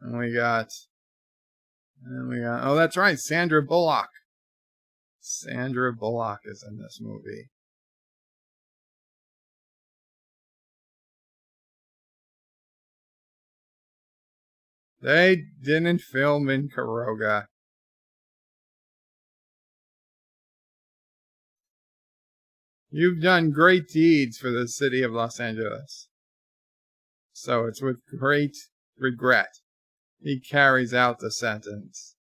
And we got, oh, that's right, Sandra Bullock. Sandra Bullock is in this movie. They didn't film in Karoga. You've done great deeds for the city of Los Angeles. So it's with great regret he carries out the sentence.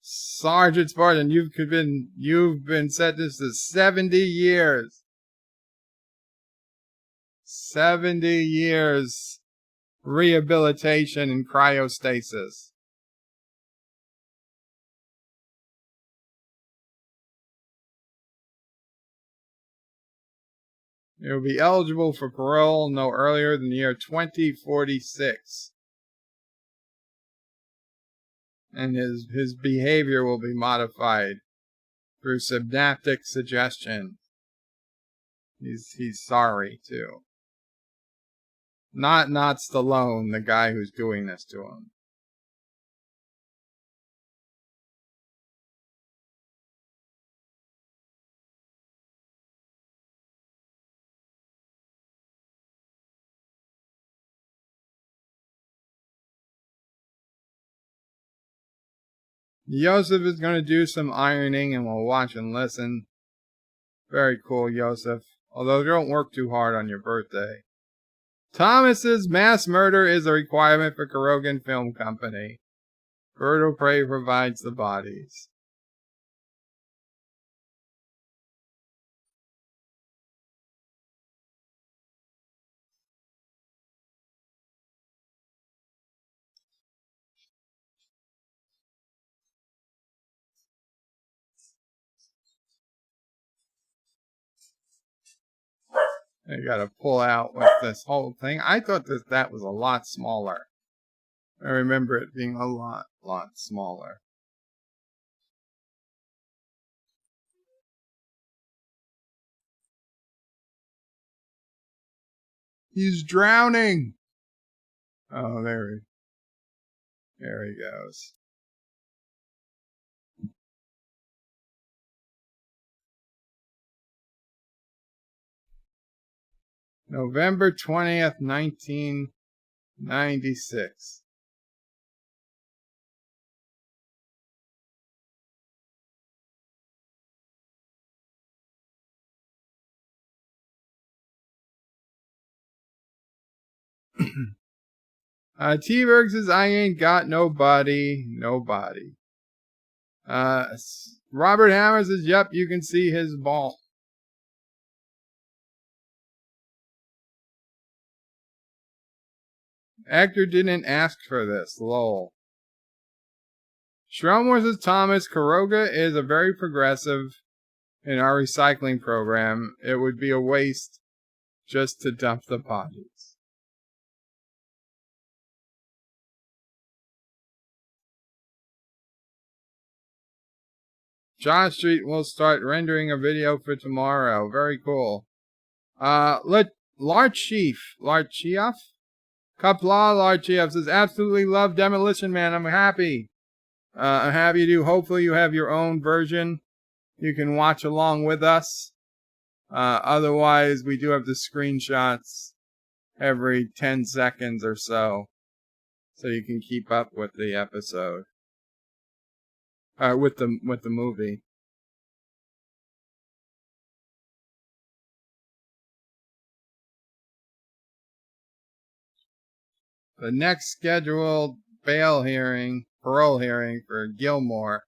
Sergeant Spartan, you've been sentenced to 70 years. 70 years rehabilitation in cryostasis. He will be eligible for parole no earlier than the year 2046. And his behavior will be modified through synaptic suggestion. He's sorry too. Not Stallone, the guy who's doing this to him. Yosef is going to do some ironing and we'll watch and listen. Very cool, Yosef. Although don't work too hard on your birthday. Thomas's mass murder is a requirement for Karogan Film Company. Bird of Prey provides the bodies. I gotta pull out with this whole thing. I thought that was a lot smaller. I remember it being a lot smaller. He's drowning! Oh, there he goes. November 20th, 1996. T-Berg says, I ain't got nobody. Robert Hammer says, yep, you can see his ball. Actor didn't ask for this, lol. Strom versus Thomas. Kuroga is a very progressive in our recycling program. It would be a waste just to dump the bodies. Josh Street will start rendering a video for tomorrow. Very cool. Larch Chief. Qapla All says, absolutely love Demolition Man. I'm happy. I'm happy you do. Hopefully you have your own version. You can watch along with us. Otherwise, we do have the screenshots every 10 seconds or so. So you can keep up with the episode. With the movie. The next scheduled parole hearing for Gilmore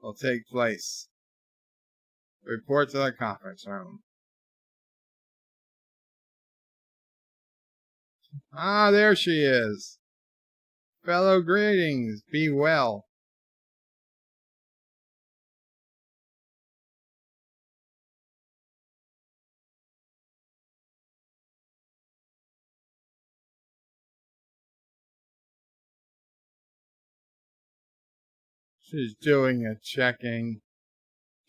will take place. Report to the conference room. Ah, there she is. Fellow greetings. Be well. She's doing a checking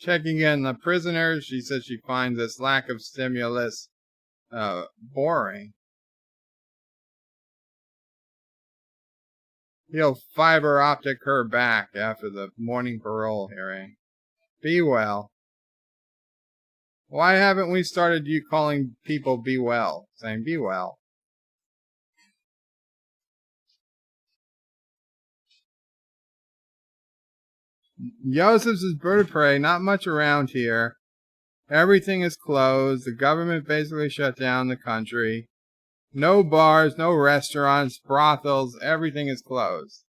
in the prisoners. She says she finds this lack of stimulus boring. He'll fiber optic her back after the morning parole hearing. Be well. Why haven't we started you calling people be well? Saying be well. Joseph's is bird of prey. Not much around here. Everything is closed. The government basically shut down the country. No bars, no restaurants, brothels. Everything is closed.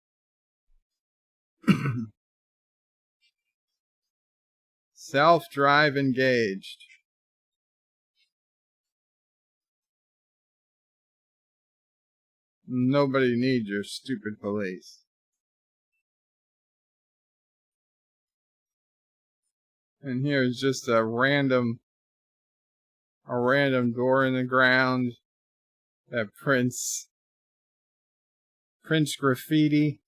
Self-drive engaged. Nobody needs your stupid police. And here's just a random door in the ground that prints graffiti,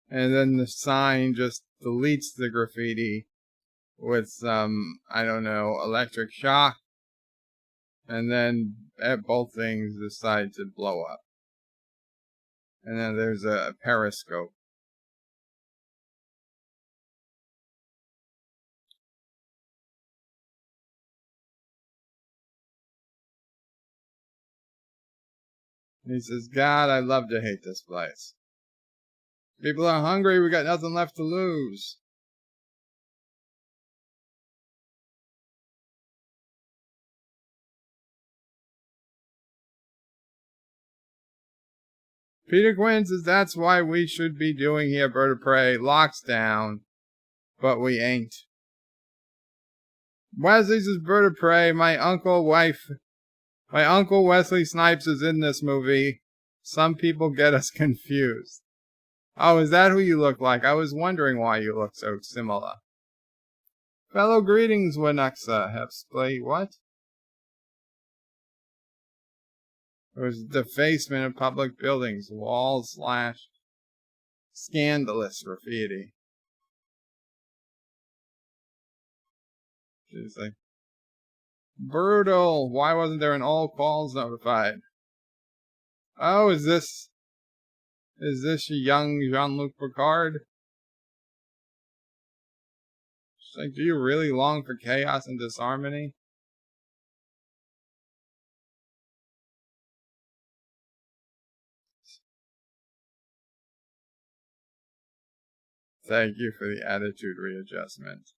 and then the sign just deletes the graffiti with some, I don't know, electric shock, and then both things decide to blow up. And then there's a periscope. He says, God, I love to hate this place. People are hungry. We got nothing left to lose. Peter Quinn says, that's why we should be doing here, Bird of Prey. Locks down, but we ain't. Wesley says, Bird of Prey. My uncle Wesley Snipes is in this movie. Some people get us confused. Oh, is that who you look like? I was wondering why you look so similar. Fellow greetings, Wanaxa. Have splay what? It was defacement of public buildings. Walls slashed. Scandalous graffiti. She's like, brutal. Why wasn't there an all calls notified? Oh, is this young Jean-Luc Picard? She's like, do you really long for chaos and disharmony? Thank you for the attitude readjustment.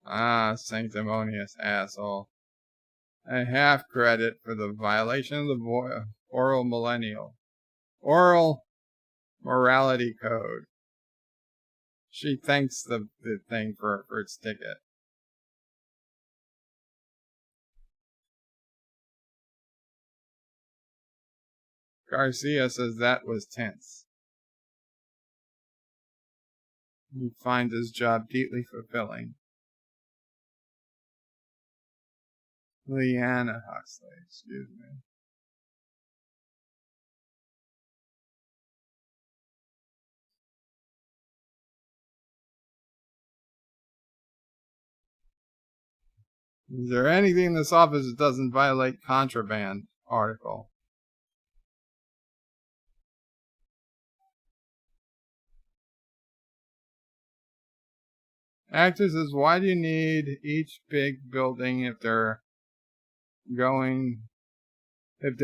Ah, sanctimonious asshole. A half credit for the violation of the oral morality code. She thanks the thing for its ticket. Garcia says that was tense. He finds his job deeply fulfilling. Leanna Huxley, excuse me. Is there anything in this office that doesn't violate contraband? Article. Actor says, why do you need each big building if they're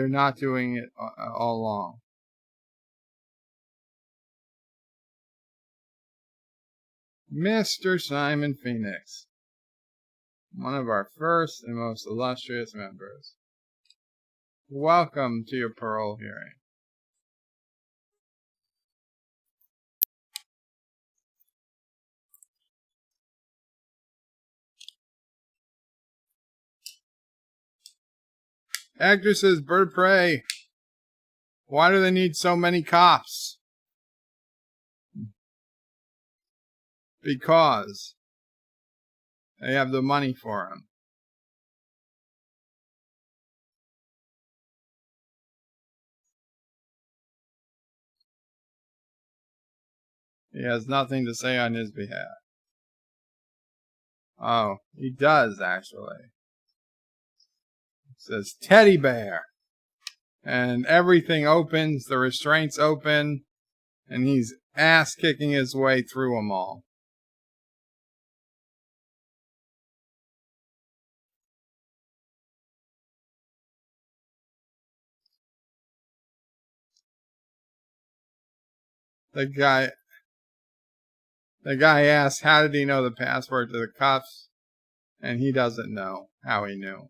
not doing it all along? Mr. Simon Phoenix, one of our first and most illustrious members. Welcome to your parole hearing. Actor says, Bird of Prey, why do they need so many cops? Because they have the money for them. He has nothing to say on his behalf. Oh, he does actually. It says teddy bear. And everything opens, the restraints open, and he's ass kicking his way through them all. The guy asks, how did he know the password to the cuffs? And he doesn't know how he knew.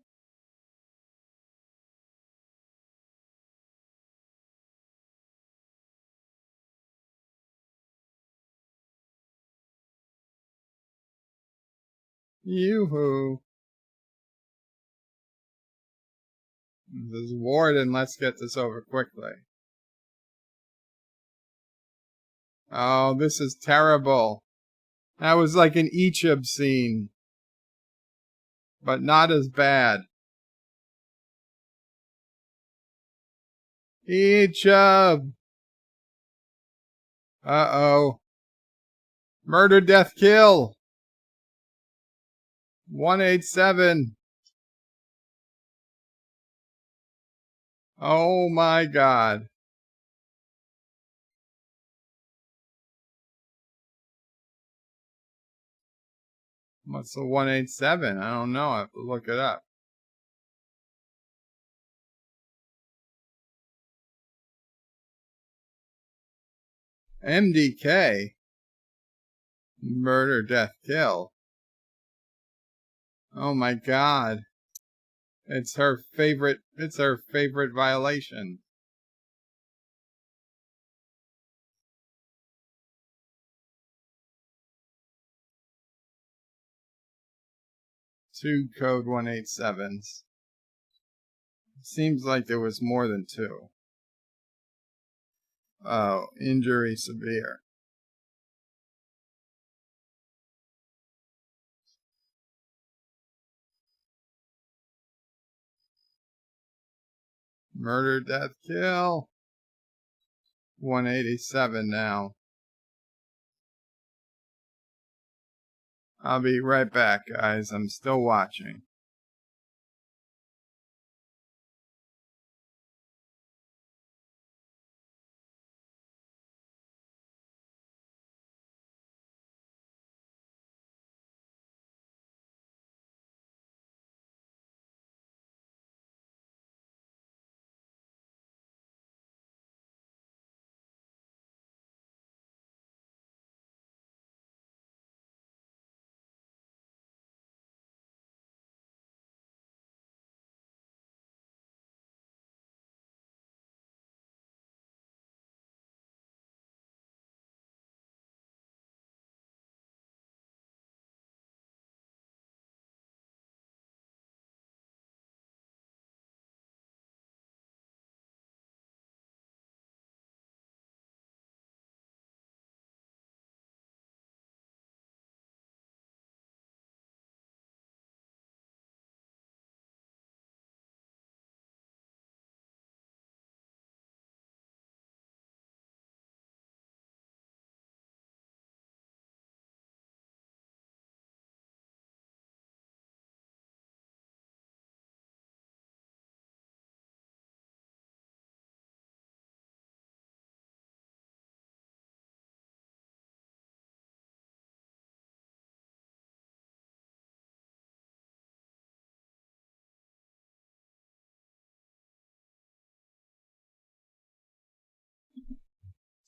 Yoo-hoo. This is Warden, let's get this over quickly. Oh, this is terrible. That was like an Ichib scene. But not as bad. Ichib! Uh-oh. Murder, death, kill! 187. Oh my god. What's the 187? I don't know. I have to look it up. MDK? Murder, death, kill. Oh my god. It's her favorite violation. Two code 187s. Seems like there was more than two. Oh, injury severe. Murder, death, kill. 187 now. I'll be right back, guys. I'm still watching.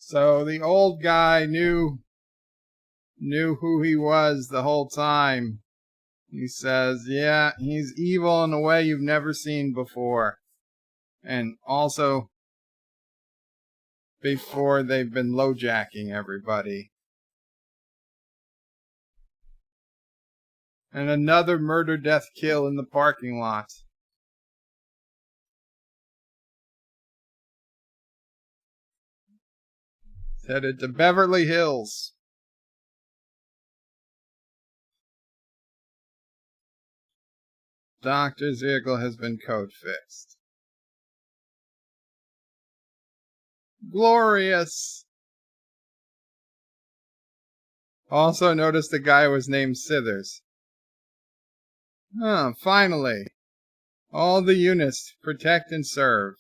So the old guy knew who he was the whole time. He says, yeah, he's evil in a way you've never seen before. And also, before they've been lowjacking everybody. And another murder, death, kill in the parking lot. Headed to Beverly Hills. Doctor's vehicle has been code fixed. Glorious! Also noticed the guy was named Sithers. Oh, finally. All the units protect and serve.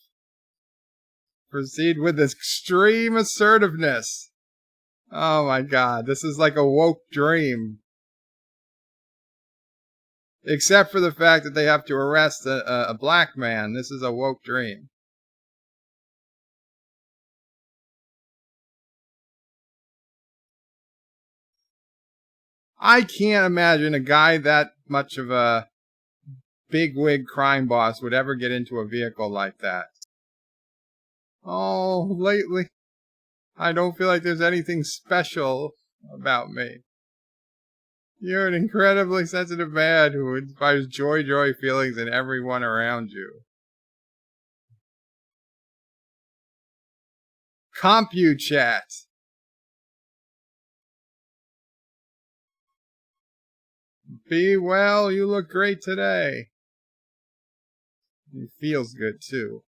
Proceed with extreme assertiveness. Oh my god, this is like a woke dream. Except for the fact that they have to arrest a black man. This is a woke dream. I can't imagine a guy that much of a bigwig crime boss would ever get into a vehicle like that. Oh, lately, I don't feel like there's anything special about me. You're an incredibly sensitive man who inspires joy feelings in everyone around you. CompuChat. Be well, you look great today. He feels good too.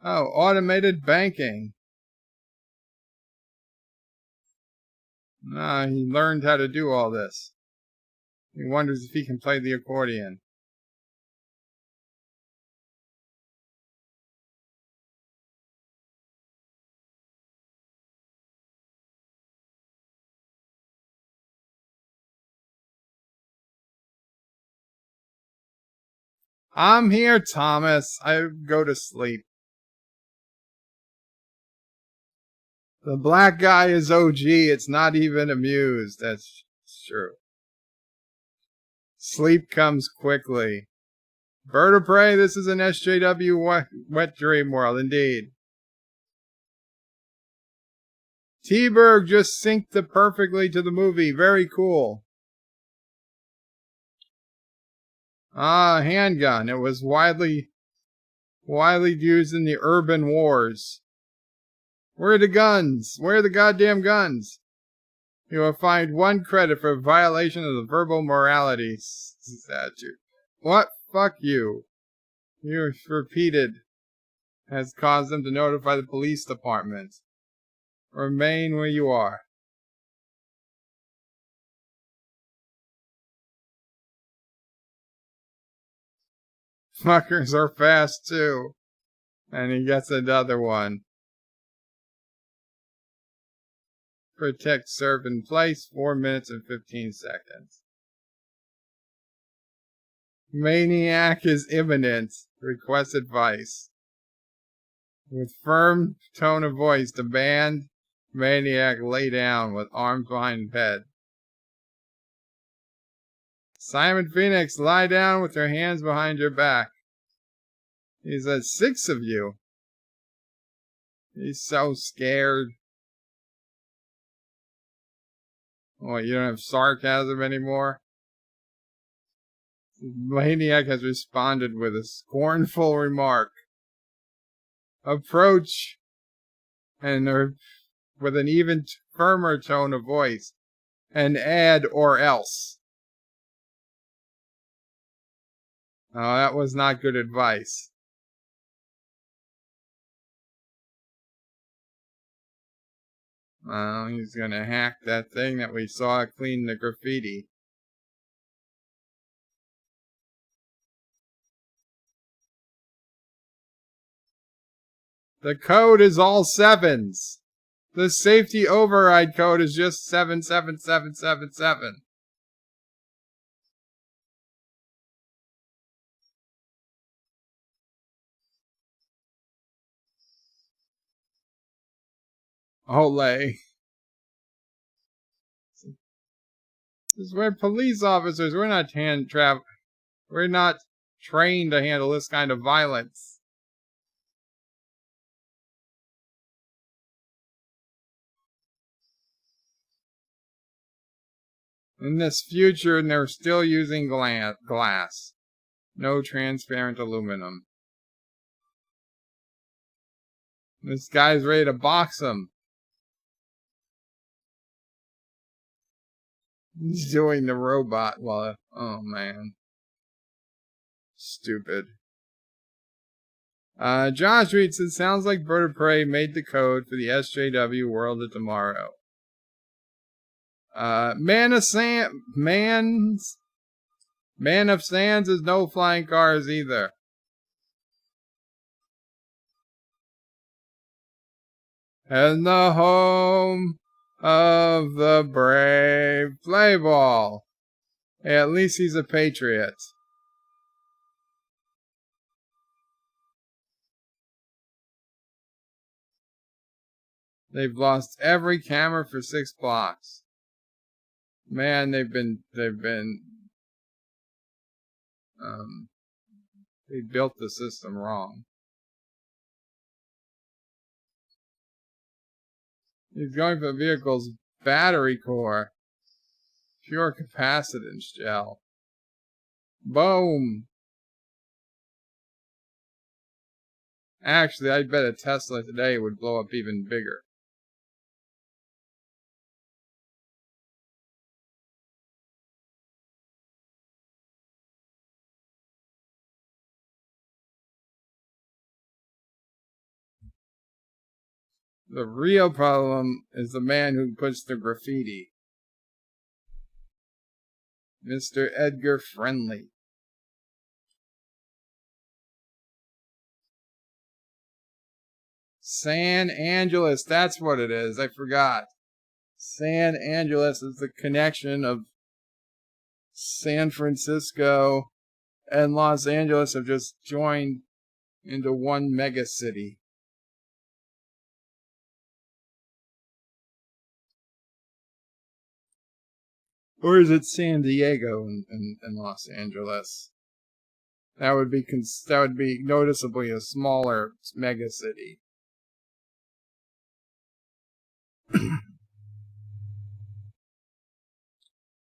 Oh, automated banking. He learned how to do all this. He wonders if he can play the accordion. I'm here, Thomas. I go to sleep. The black guy is OG. It's not even amused. That's true. Sleep comes quickly. Bird of Prey, this is an SJW wet dream world, indeed. T-Berg just synced it perfectly to the movie. Very cool. Handgun. It was widely used in the urban wars. Where are the guns? Where are the goddamn guns? You will find 1 credit for violation of the verbal morality statute. What? Fuck you. You repeated has caused them to notify the police department. Remain where you are. Fuckers are fast too. And he gets another one. Protect, serve in place, 4 minutes and 15 seconds. Maniac is imminent. Request advice. With firm tone of voice, demand Maniac lay down with arms behind head. Simon Phoenix, lie down with your hands behind your back. He said, 6 of you. He's so scared. What, you don't have sarcasm anymore? Maniac has responded with a scornful remark. Approach, and with an even firmer tone of voice, and add or else. Oh, that was not good advice. Oh, he's gonna hack that thing that we saw clean the graffiti. The code is all 7s. The safety override code is just 77777. Ole. We're police officers. We're not We're not trained to handle this kind of violence. In this future, and they're still using glass. No transparent aluminum. This guy's ready to box him. He's doing the robot while... Oh, man. Stupid. Josh reads, it sounds like Bird of Prey made the code for the SJW World of Tomorrow. Man of Sands is no flying cars either. And the home of the brave play ball. Hey, at least he's a patriot. They've lost every camera for 6 blocks. Man, they built the system wrong. He's going for the vehicle's battery core. Pure capacitance gel. Boom. Actually, I bet a Tesla today would blow up even bigger. The real problem is the man who puts the graffiti. Mr. Edgar Friendly. San Angeles, that's what it is. I forgot. San Angeles is the connection of San Francisco and Los Angeles have just joined into one mega city. Or is it San Diego and Los Angeles? That would be noticeably a smaller mega city.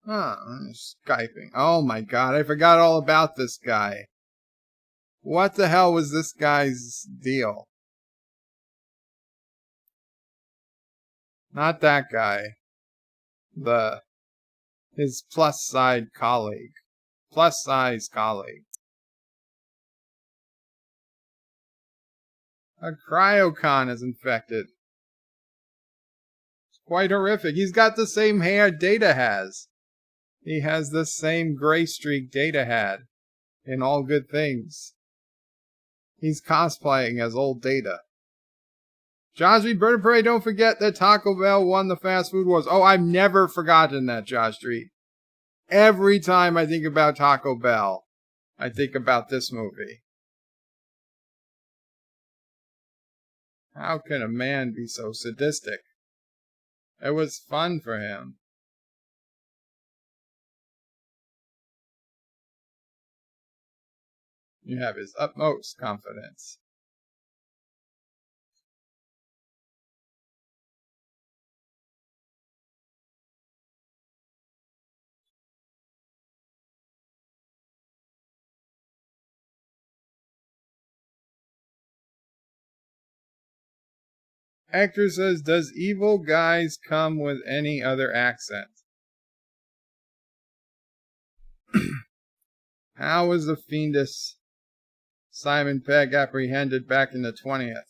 Skyping. Oh my god, I forgot all about this guy. What the hell was this guy's deal? Not that guy. His plus-size colleague. Plus-size colleague. A cryocon is infected. It's quite horrific. He's got the same hair Data has. He has the same gray streak Data had in All Good Things. He's cosplaying as old Data. Josh Street, Bird of Prey, don't forget that Taco Bell won the fast food wars. Oh, I've never forgotten that, Josh Street. Every time I think about Taco Bell, I think about this movie. How can a man be so sadistic? It was fun for him. You have his utmost confidence. Hector says, does evil guys come with any other accent? How was the fiendish Simon Pegg apprehended back in the 20th?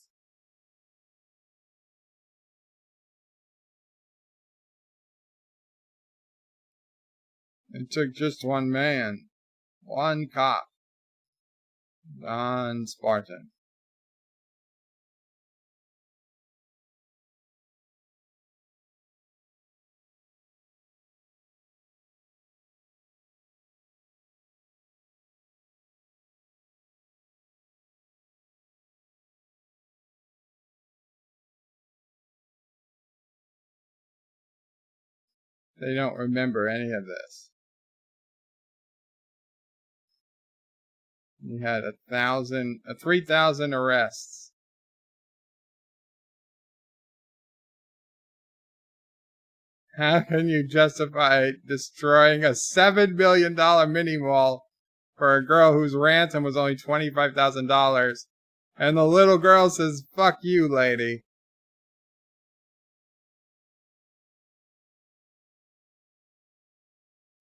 It took just one man, one cop, Don Spartan. They don't remember any of this. He had 3,000 arrests. How can you justify destroying a $7 million mini mall for a girl whose ransom was only $25,000? And the little girl says, "Fuck you, lady."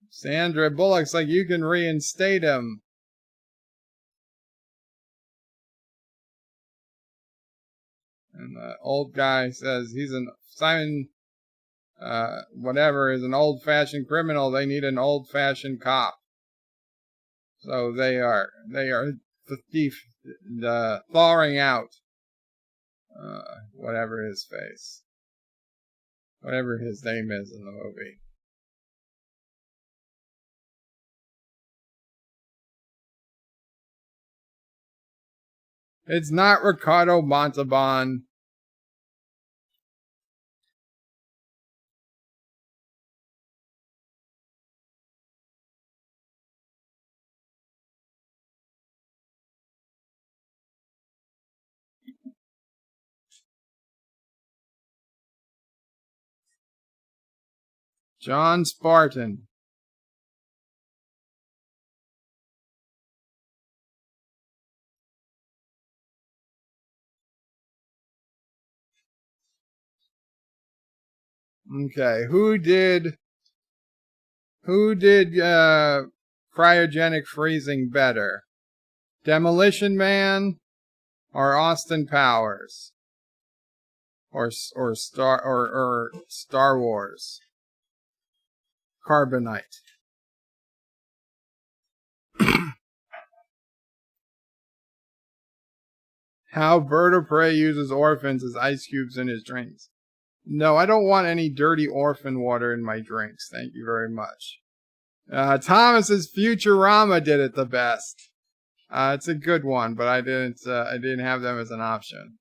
Sandra Bullock's like, "You can reinstate him." And the old guy says Simon, whatever, is an old-fashioned criminal. They need an old-fashioned cop. So they are the thief, thawing out, whatever his name is in the movie. It's not Ricardo Montalban. John Spartan. Okay, who did cryogenic freezing better? Demolition Man or Austin Powers? Or Star Wars? Carbonite. How Bird of Prey uses orphans as ice cubes in his drinks. No, I don't want any dirty orphan water in my drinks. Thank you very much. Thomas's Futurama did it the best. It's a good one, but I didn't have them as an option.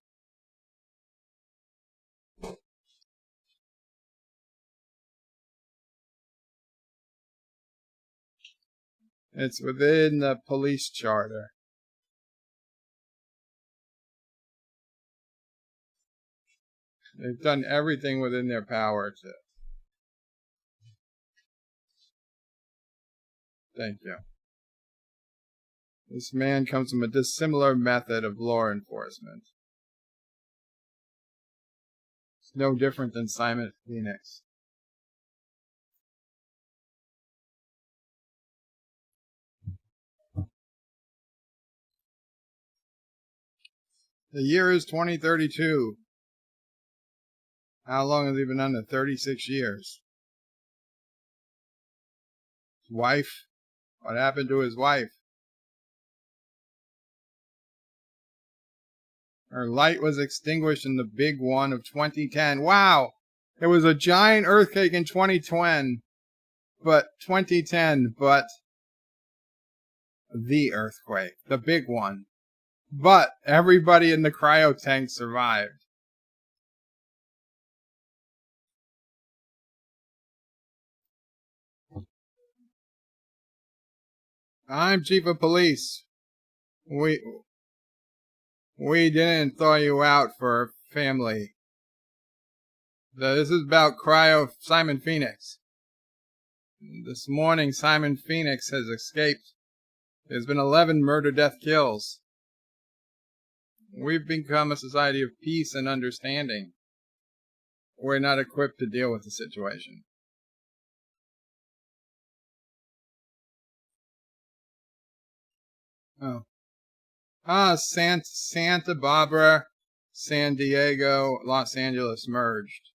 It's within the police charter. They've done everything within their power to. Thank you. This man comes from a dissimilar method of law enforcement. It's no different than Simon Phoenix. The year is 2032. How long has he been under? 36 years. His wife? What happened to his wife? Her light was extinguished in the big one of 2010. Wow! It was a giant earthquake in 2010, but the earthquake, the big one. But everybody in the cryo tank survived. I'm chief of police. We didn't thaw you out for family. This is about Simon Phoenix. This morning, Simon Phoenix has escaped. There's been 11 murder-death kills. We've become a society of peace and understanding. We're not equipped to deal with the situation. Santa Barbara, San Diego, Los Angeles merged.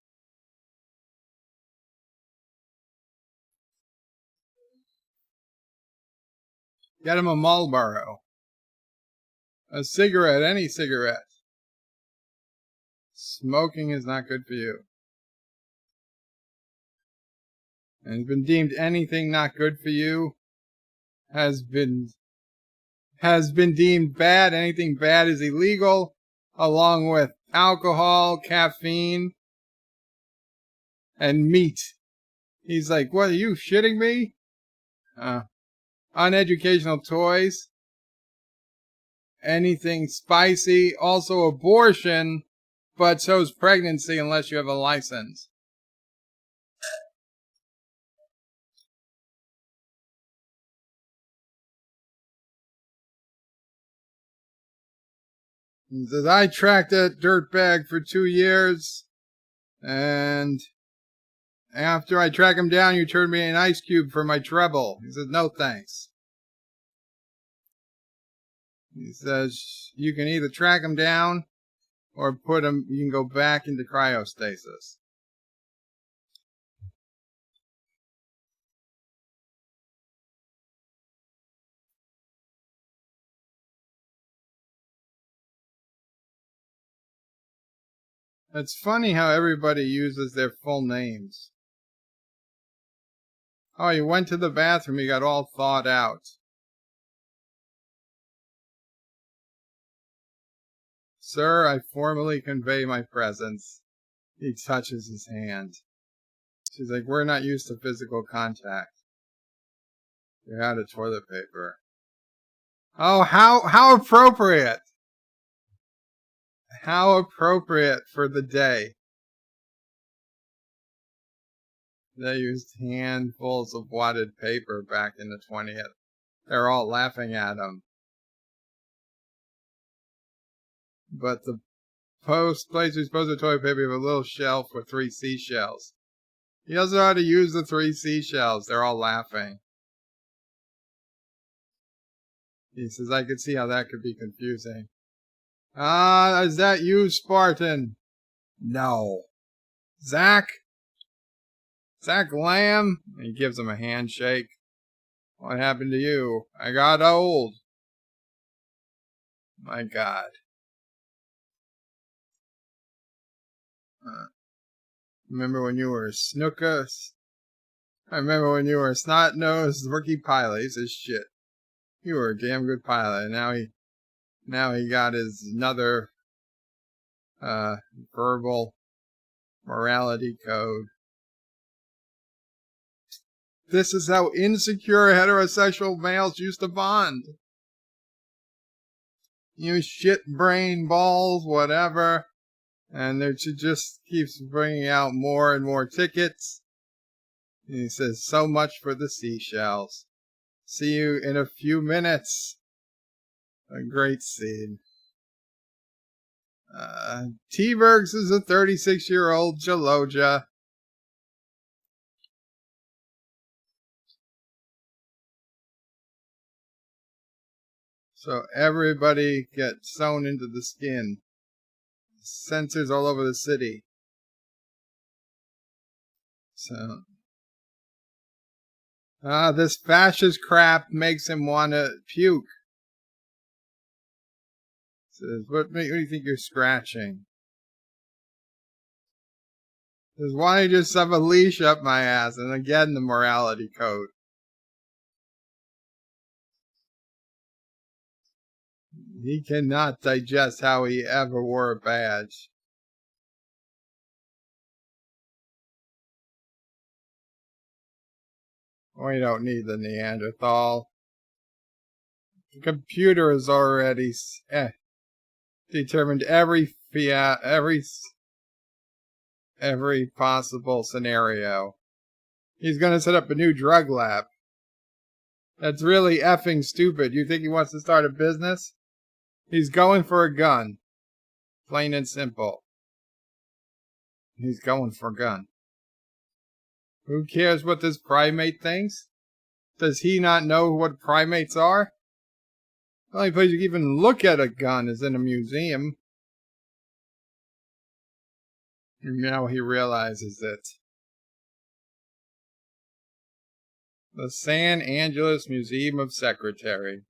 Get him a Marlboro. A cigarette, any cigarette. Smoking is not good for you. And has been deemed anything not good for you has been deemed bad. Anything bad is illegal, along with alcohol, caffeine, and meat. He's like, what, are you shitting me? Uneducational toys. Anything spicy. Also abortion, but so's pregnancy unless you have a license. He says, I tracked that dirtbag for 2 years, and after I track him down, you turned me an ice cube for my trouble. He says, no thanks. He says, you can either track him down, or you can go back into cryostasis. It's funny how everybody uses their full names. Oh, you went to the bathroom, you got all thawed out. Sir, I formally convey my presence. He touches his hand. She's like, we're not used to physical contact. You're out of toilet paper. Oh, how appropriate! How appropriate for the day. They used handfuls of wadded paper back in the 20th. They're all laughing at him. But the place who's supposed to toilet paper have a little shelf with 3 seashells. He doesn't know how to use the 3 seashells. They're all laughing. He says, I could see how that could be confusing. Ah, is that you, Spartan? No. Zach? Zach Lamb? He gives him a handshake. What happened to you? I got old. My God. Remember when you were a snooker? I remember when you were a snot-nosed rookie pilot. He says, shit. You were a damn good pilot. And now he got his another verbal morality code. This is how insecure heterosexual males used to bond. You shit brain balls, whatever. And she just keeps bringing out more and more tickets. And he says, so much for the seashells. See you in a few minutes. A great scene. T-Bergs is a 36-year-old Jaloja. So everybody gets sewn into the skin. Sensors all over the city. So, this fascist crap makes him want to puke. Says, what do you think you're scratching? Says, why don't you just have a leash up my ass? And again, the morality code. He cannot digest how he ever wore a badge. We don't need the Neanderthal. The computer has already determined every possible scenario. He's going to set up a new drug lab. That's really effing stupid. You think he wants to start a business? He's going for a gun. Plain and simple. He's going for a gun. Who cares what this primate thinks? Does he not know what primates are? The only place you can even look at a gun is in a museum. And now he realizes it. The San Angeles Museum of Secretary.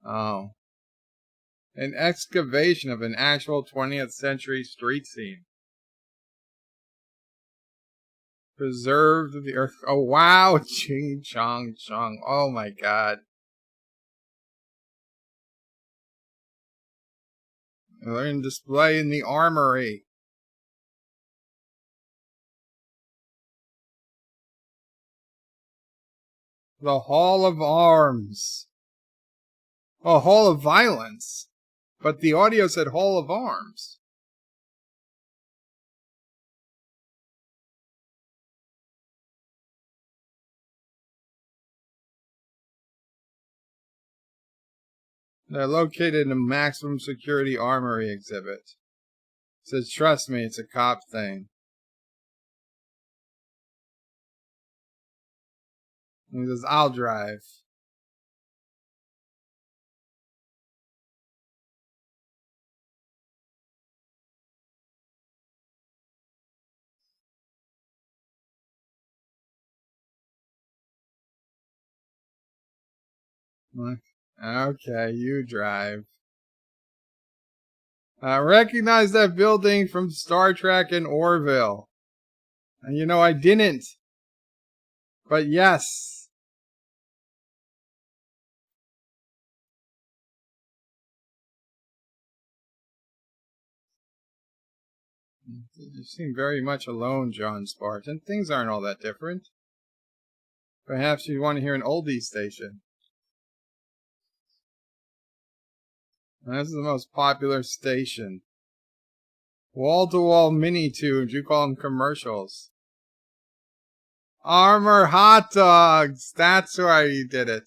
Oh. An excavation of an actual 20th century street scene. Preserved the earth. Oh, wow. Ching, chong, chong. Oh, my God. They're in display in the armory. The Hall of Arms. Oh, Hall of Violence. But the audio said Hall of Arms. They're located in a maximum security armory exhibit. It says, trust me, it's a cop thing. And he says, I'll drive. Okay, you drive. I recognize that building from Star Trek in Orville. And you know, I didn't. But yes. You seem very much alone, John Spartan. Things aren't all that different. Perhaps you want to hear an oldie station. This is the most popular station. Wall-to-wall mini-tubes. You call them commercials. Armor hot dogs. That's why you did it.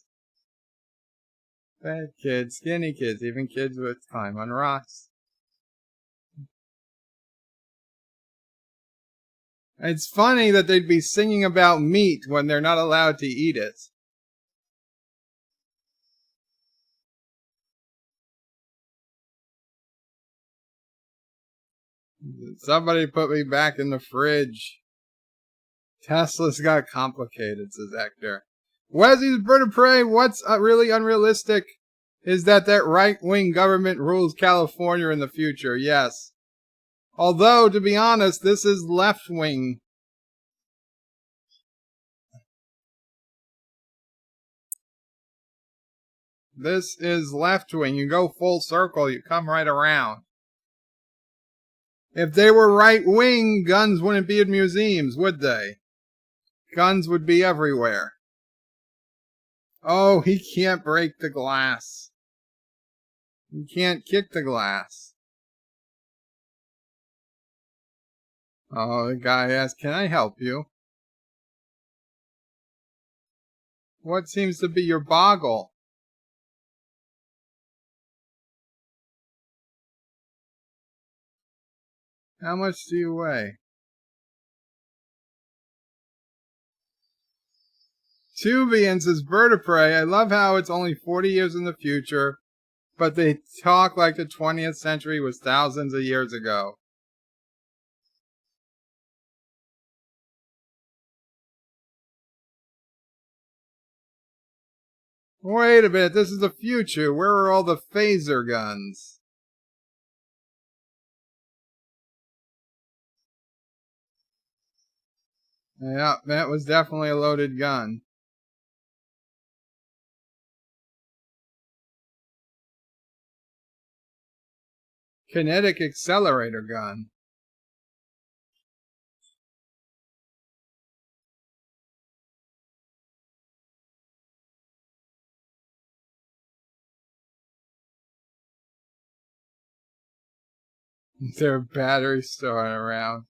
Fat kids, skinny kids, even kids with time on rocks. It's funny that they'd be singing about meat when they're not allowed to eat it. Somebody put me back in the fridge. Tesla's got complicated, says Hector. Wesley's bird of prey. What's really unrealistic is that right-wing government rules California in the future. Yes. Although, to be honest, this is left-wing. This is left-wing. You go full circle, you come right around. If they were right-wing, guns wouldn't be in museums, would they? Guns would be everywhere. Oh, he can't break the glass. He can't kick the glass. Oh, the guy asks, can I help you? What seems to be your boggle? How much do you weigh? Tubian says, bird of prey. I love how it's only 40 years in the future, but they talk like the 20th century was thousands of years ago. Wait a minute, this is the future. Where are all the phaser guns? Yeah, that was definitely a loaded gun. Kinetic accelerator gun. Their battery storing around.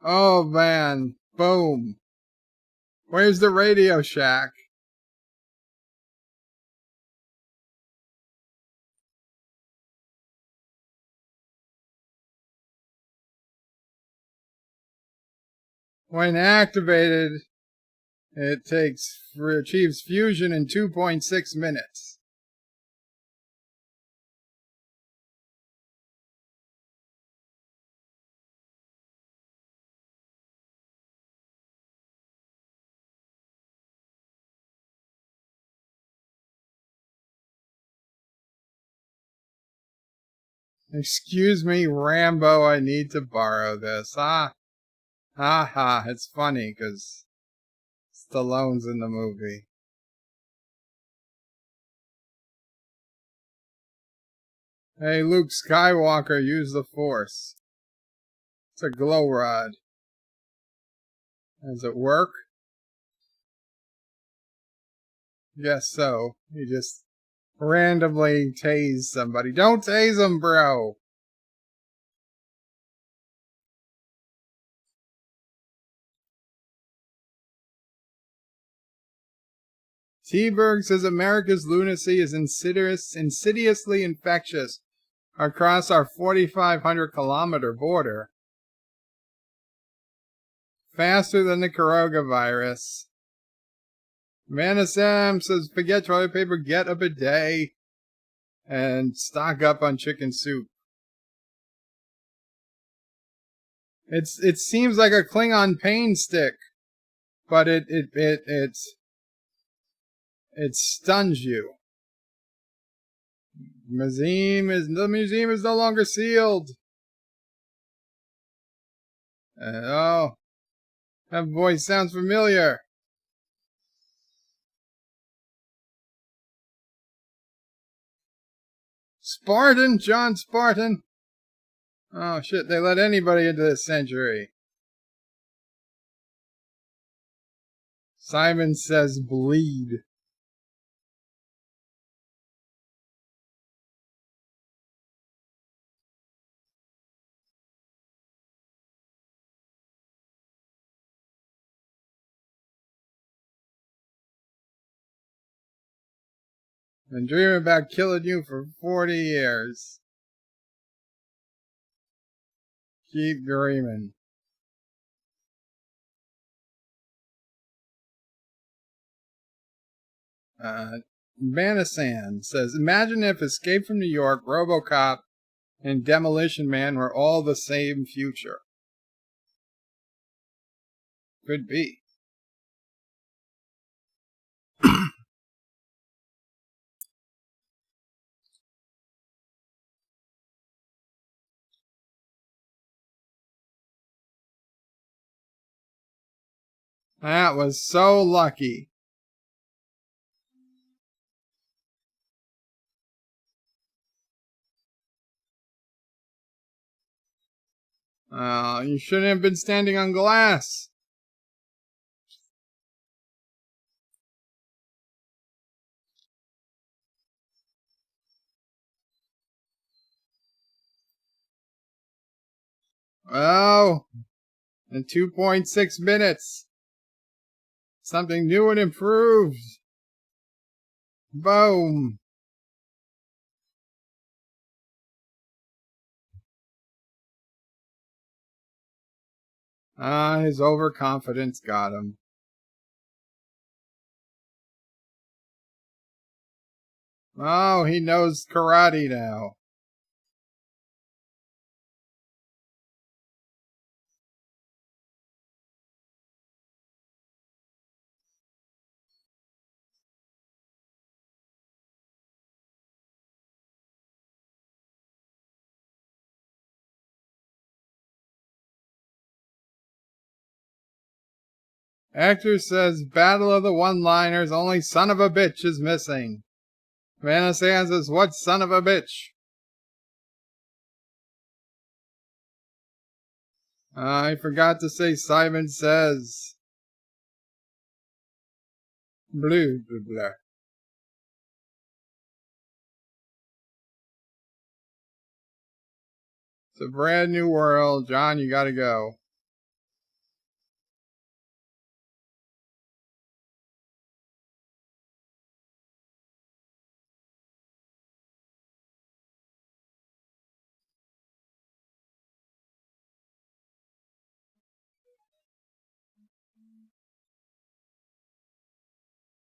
Oh man, boom. Where's the Radio Shack? When activated, it achieves fusion in 2.6 minutes. Excuse me, Rambo, I need to borrow this. It's funny because Stallone's in the movie. Hey, Luke Skywalker, use the Force. It's a glow rod. Does it work? Guess so. He just randomly tased somebody. Don't tase him, bro! T-Berg says America's lunacy is insidiously infectious across our 4,500-kilometer border. Faster than the coronavirus. Manasam says forget toilet paper, get a bidet, and stock up on chicken soup. It seems like a Klingon pain stick, but it stuns you. The museum is no longer sealed. Oh, that voice sounds familiar. Spartan, John Spartan. Oh shit, they let anybody into this century. Simon says bleed. Been dreaming about killing you for 40 years. Keep dreaming. Manasan says, imagine if Escape from New York, RoboCop, and Demolition Man were all the same future. Could be. That was so lucky. You shouldn't have been standing on glass. Oh, in 2.6 minutes. Something new and improved. Boom. His overconfidence got him. Oh, he knows karate now. Actor says Battle of the One-Liners, only son of a bitch is missing. Vanasan says, what son of a bitch? I forgot to say Simon says. Blue, blah, blah. It's a brand new world. John, you gotta go.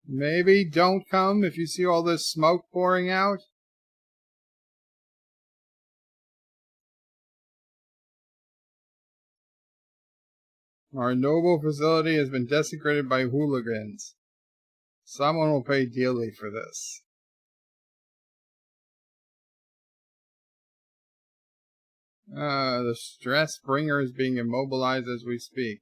Maybe don't come if you see all this smoke pouring out. Our noble facility has been desecrated by hooligans. Someone will pay dearly for this. The stress bringer is being immobilized as we speak.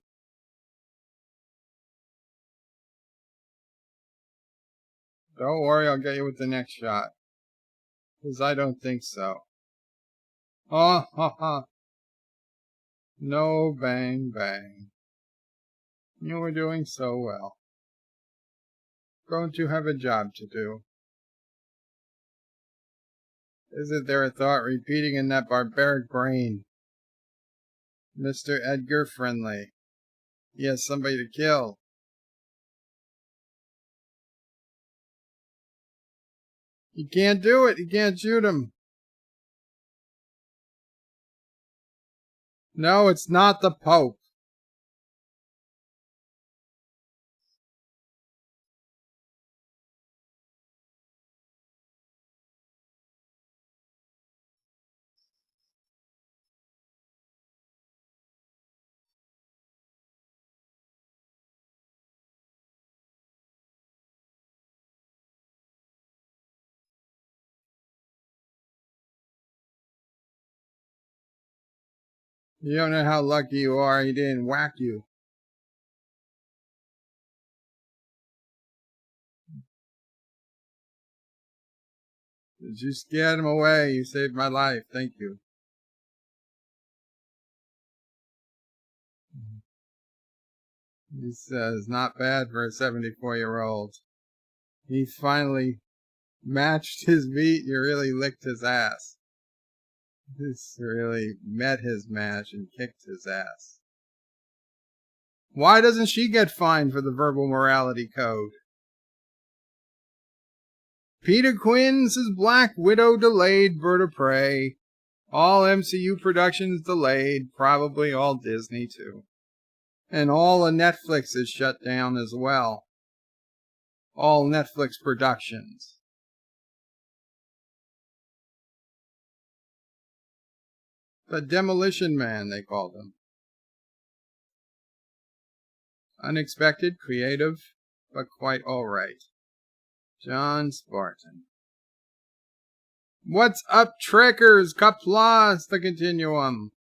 Don't worry, I'll get you with the next shot. Because I don't think so. Oh, ha, ha. No bang, bang. You were doing so well. Don't you have a job to do? Isn't there a thought repeating in that barbaric brain? Mr. Edgar Friendly. He has somebody to kill. He can't do it. He can't shoot him. No, it's not the Pope. You don't know how lucky you are he didn't whack you. You scared him away. You saved my life. Thank you. He says, not bad for a 74-year-old. He finally matched his beat. You really licked his ass. This really met his match and kicked his ass. Why doesn't she get fined for the verbal morality code? Peter Quinn says Black Widow delayed, Bird of Prey. All MCU productions delayed, probably all Disney too. And all of Netflix is shut down as well. All Netflix productions. The Demolition Man, they called him. Unexpected, creative, but quite alright. John Spartan. What's up, Trekkers? Qapla, the continuum.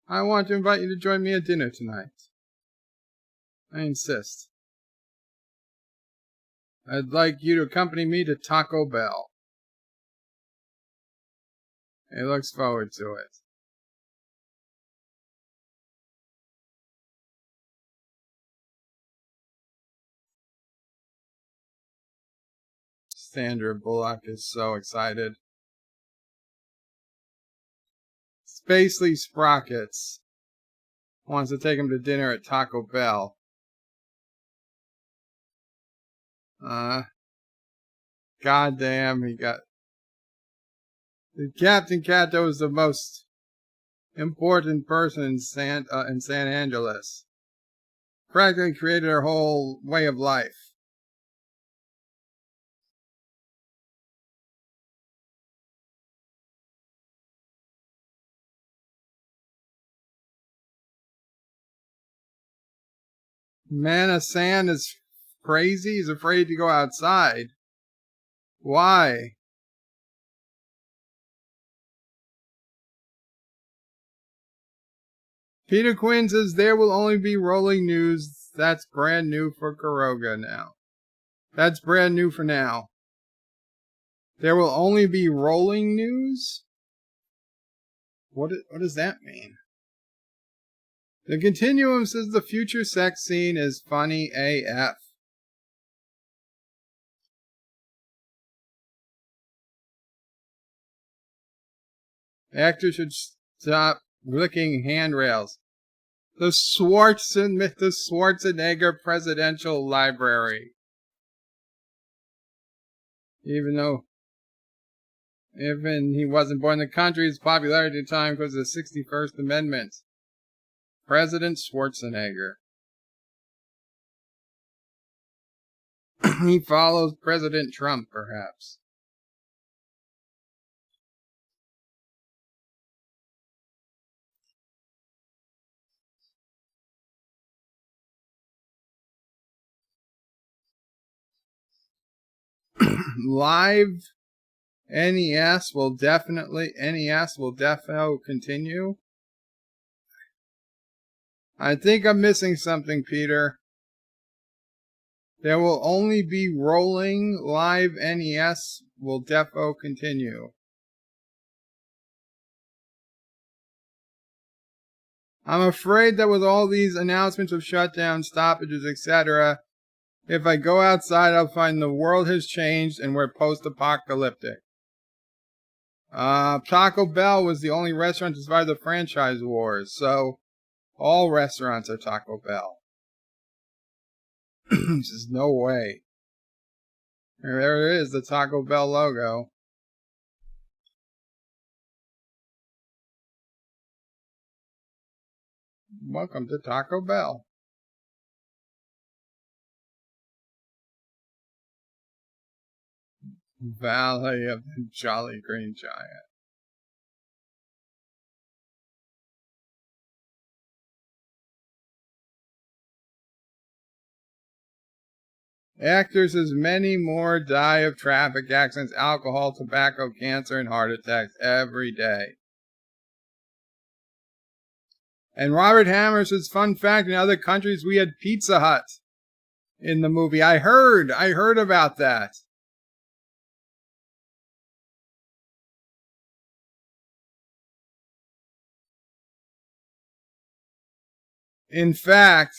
I want to invite you to join me at dinner tonight. I insist. I'd like you to accompany me to Taco Bell. He looks forward to it. Sandra Bullock is so excited. Spacely Sprockets wants to take him to dinner at Taco Bell. Goddamn, he got... Captain Kato is the most important person in San Angeles. Practically created her whole way of life. Manasan is crazy. He's afraid to go outside. Why? Peter Quinn says there will only be rolling news. That's brand new for Kuroga now. That's brand new for now. There will only be rolling news? What does that mean? The Continuum says the future sex scene is funny AF. Actors should stop licking handrails. The Schwarzenegger Presidential Library. Even he wasn't born in the country, his popularity at the time because of the 61st Amendment. President Schwarzenegger. He follows President Trump, perhaps. Live NES will definitely continue. I think I'm missing something, Peter. There will only be rolling. Live NES will defo continue. I'm afraid that with all these announcements of shutdowns, stoppages, etc., if I go outside, I'll find the world has changed and we're post-apocalyptic. Taco Bell was the only restaurant to survive the franchise wars, so all restaurants are Taco Bell. Just no way. There it is, the Taco Bell logo. Welcome to Taco Bell. Valley of the Jolly Green Giant. Actors as many more die of traffic accidents, alcohol, tobacco, cancer, and heart attacks every day. And Robert Hammer says, fun fact, in other countries we had Pizza Hut in the movie. I heard about that. In fact,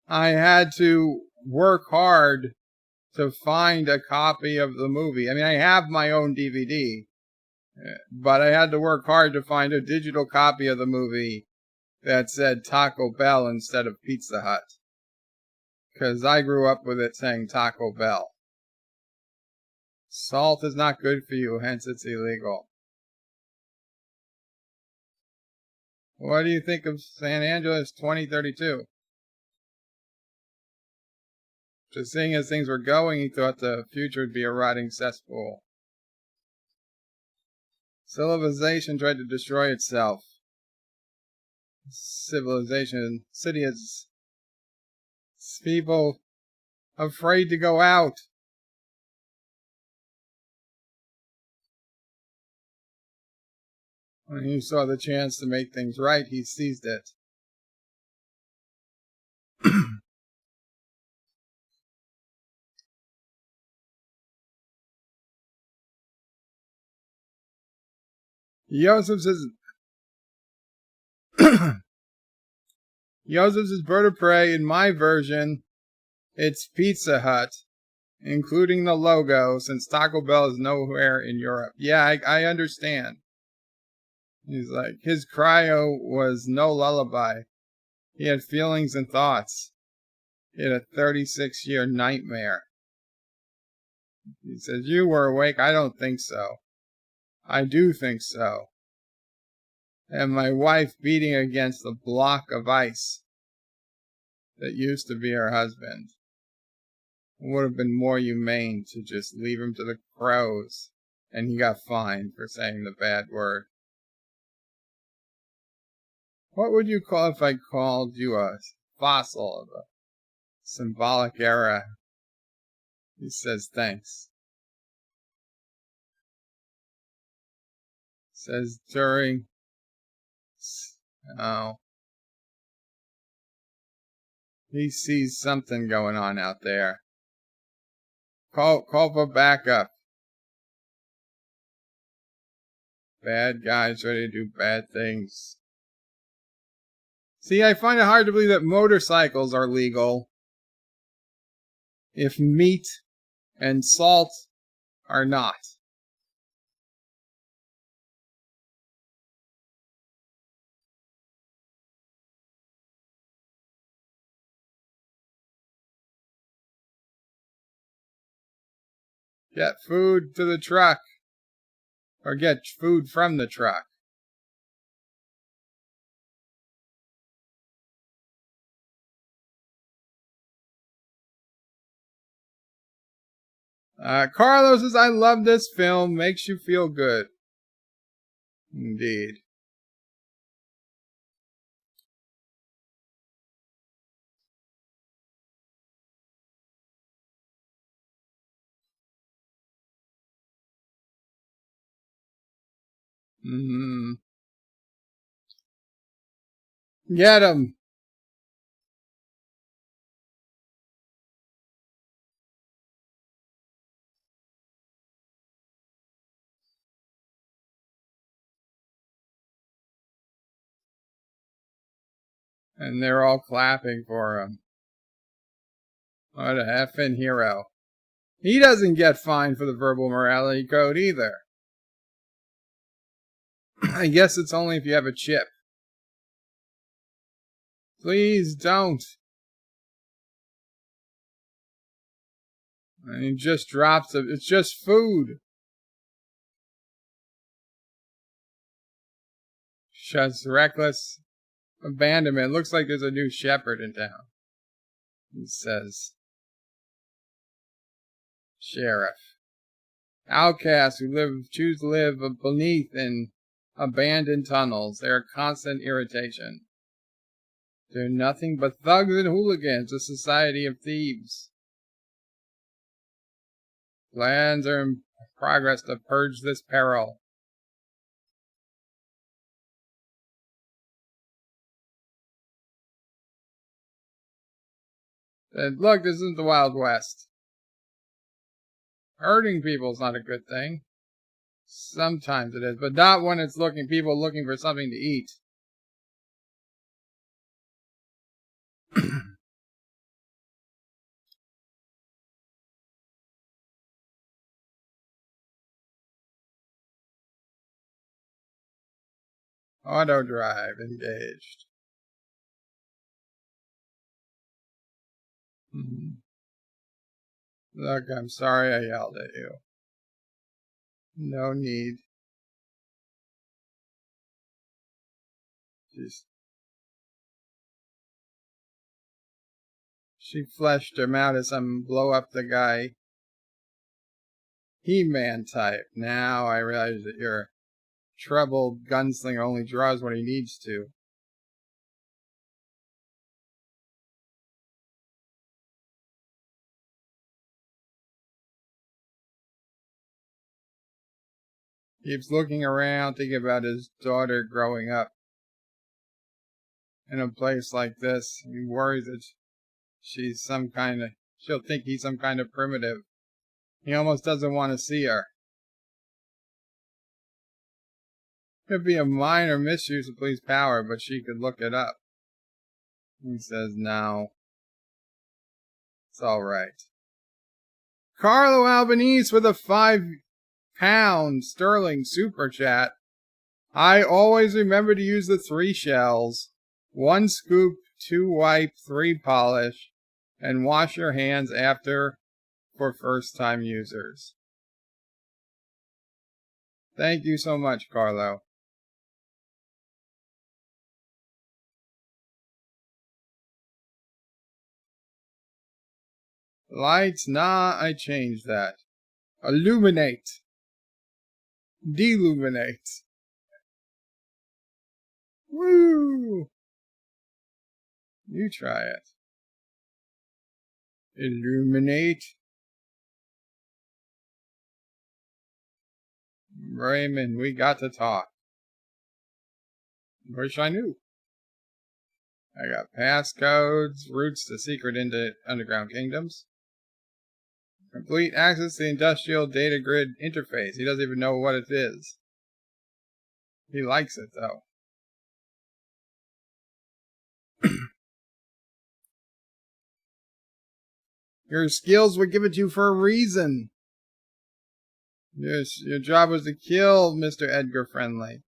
I had to work hard to find a copy of the movie. I mean, I have my own DVD, but I had to work hard to find a digital copy of the movie that said Taco Bell instead of Pizza Hut. Because I grew up with it saying Taco Bell. Salt is not good for you, hence it's illegal. What do you think of San Angeles 2032? Just seeing as things were going, he thought the future would be a rotting cesspool. Civilization tried to destroy itself. Civilization, city is people afraid to go out. When he saw the chance to make things right, he seized it. Joseph says, Joseph's bird of prey, in my version, it's Pizza Hut, including the logo, since Taco Bell is nowhere in Europe. Yeah, I understand. He's like, his cryo was no lullaby. He had feelings and thoughts. He had a 36-year nightmare. He says, you were awake? I don't think so. I do think so. And my wife beating against the block of ice that used to be her husband. It would have been more humane to just leave him to the crows, and he got fined for saying the bad word. What would you call if I called you a fossil of a symbolic era? He says thanks. Says during. Oh. He sees something going on out there. Call for backup. Bad guys ready to do bad things. See, I find it hard to believe that motorcycles are legal if meat and salt are not. Get food to the truck, or get food from the truck. Carlos says, I love this film. Makes you feel good. Indeed. Get him. And they're all clapping for him. What a effing hero. He doesn't get fined for the verbal morality code either. I guess it's only if you have a chip. Please don't. And he just drops it. It's just food. Just reckless abandonment. Looks like there's a new shepherd in town. He says, Sheriff. Outcasts who choose to live beneath in abandoned tunnels. They are constant irritation. They're nothing but thugs and hooligans, a society of thieves. Plans are in progress to purge this peril. Said, look, this isn't the Wild West. Hurting people is not a good thing. Sometimes it is, but not when it's people looking for something to eat. Auto drive engaged. Look, I'm sorry I yelled at you. No need. She fleshed him out as some blow up the guy. He-Man type. Now I realize that your troubled gunslinger only draws when he needs to. Keeps looking around, thinking about his daughter growing up in a place like this. He worries that she'll think he's some kind of primitive. He almost doesn't want to see her. Could be a minor misuse of police power, but she could look it up. He says, no. It's alright. Carlo Albanese with a £5 sterling super chat. I always remember to use the 3 shells. 1 scoop, 2 wipe, 3 polish, and wash your hands after for first-time users. Thank you so much, Carlo. Lights, nah, I changed that. Illuminate. Deluminate. Woo! You try it. Illuminate. Raymond, we got to talk. Wish I knew. I got passcodes, routes to secret into underground kingdoms. Complete access to the industrial data grid interface. He doesn't even know what it is. He likes it, though. Your skills were given to you for a reason. Yes, your job was to kill Mr. Edgar Friendly.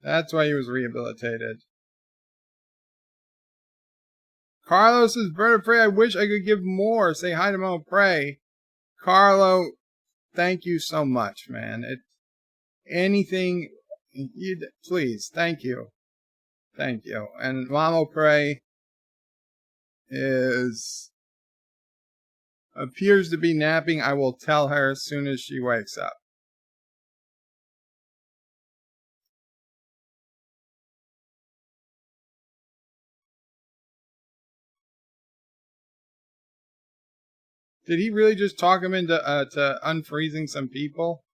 That's why he was rehabilitated. Carlos says, Bird of Prey, I wish I could give more. Say hi to Mo Prey. Carlo, thank you so much, man. Anything, please, thank you. Thank you. And Mamo Prey appears to be napping. I will tell her as soon as she wakes up. Did he really just talk him into to unfreezing some people?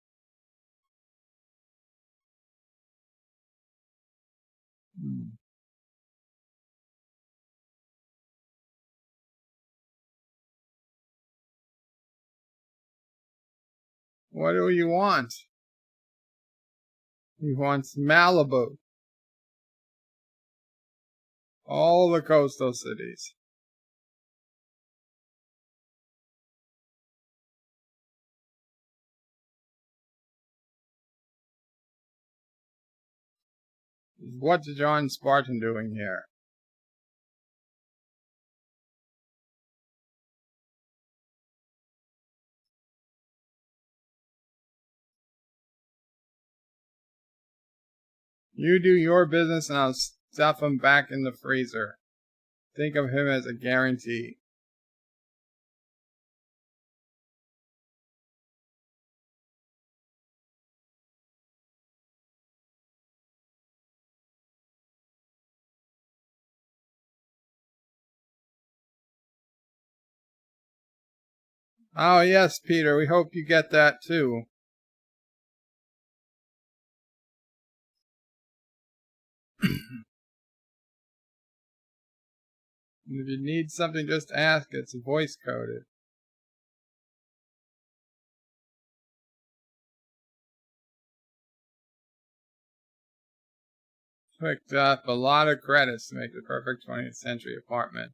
What do you want? He wants Malibu. All the coastal cities. What's John Spartan doing here? You do your business and I'll stuff him back in the freezer. Think of him as a guarantee. Oh yes, Peter, we hope you get that too. And if you need something, just ask. It's voice coded. Picked up a lot of credits to make the perfect 20th century apartment.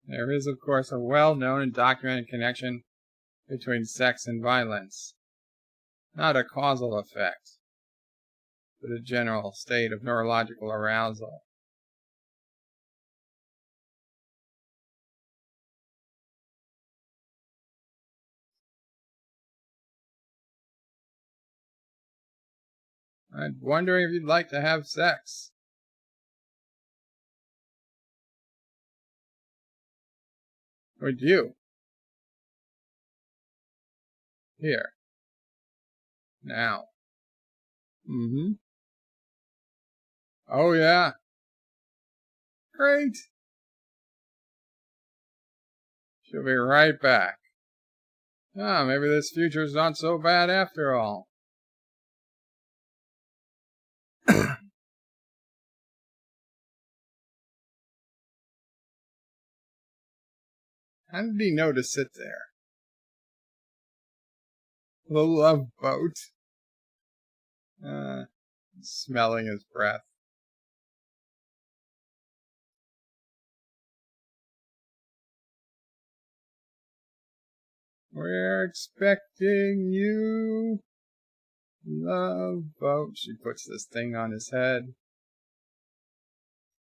There is, of course, a well-known and documented connection between sex and violence. Not a causal effect, but a general state of neurological arousal. I'm wondering if you'd like to have sex. Would you? Here. Now. Mm-hmm. Oh, yeah. Great. She'll be right back. Ah, maybe this future's not so bad after all. How did he know to sit there? The love boat. Smelling his breath. We're expecting you, love boat. She puts this thing on his head.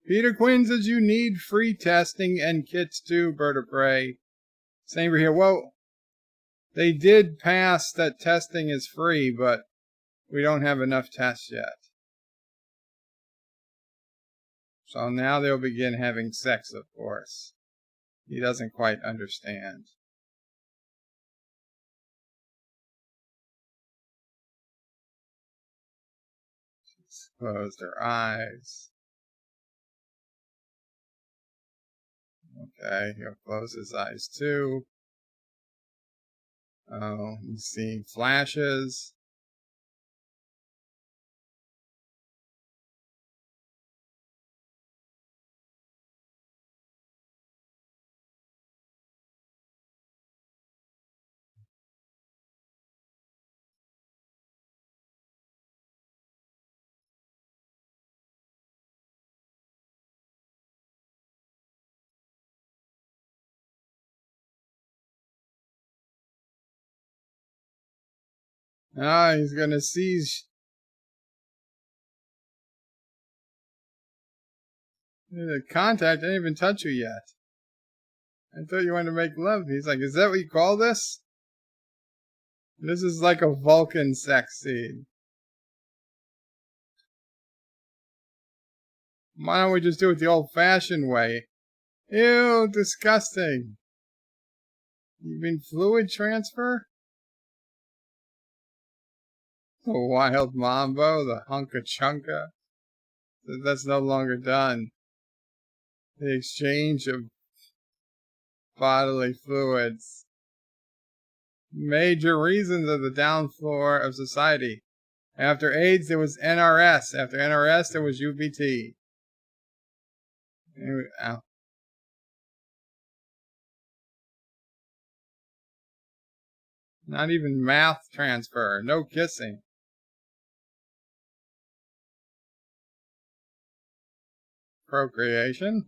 Peter Quinn says you need free testing and kits too, Bird of Prey. Same here. Well, they did pass that testing is free, but we don't have enough tests yet. So now they'll begin having sex, of course. He doesn't quite understand. She's closed her eyes. Okay, he'll close his eyes too. Oh, he's seeing flashes. Ah, he's gonna seize. The contact didn't even touch you yet. I thought you wanted to make love. He's like, is that what you call this? This is like a Vulcan sex scene. Why don't we just do it the old-fashioned way? Ew, disgusting. You mean fluid transfer? The wild mambo, the hunka chunka. That's no longer done. The exchange of bodily fluids. Major reasons of the downfall of society. After AIDS, there was NRS. After NRS, there was UBT. Anyway, ow. Not even math transfer. No kissing. procreation.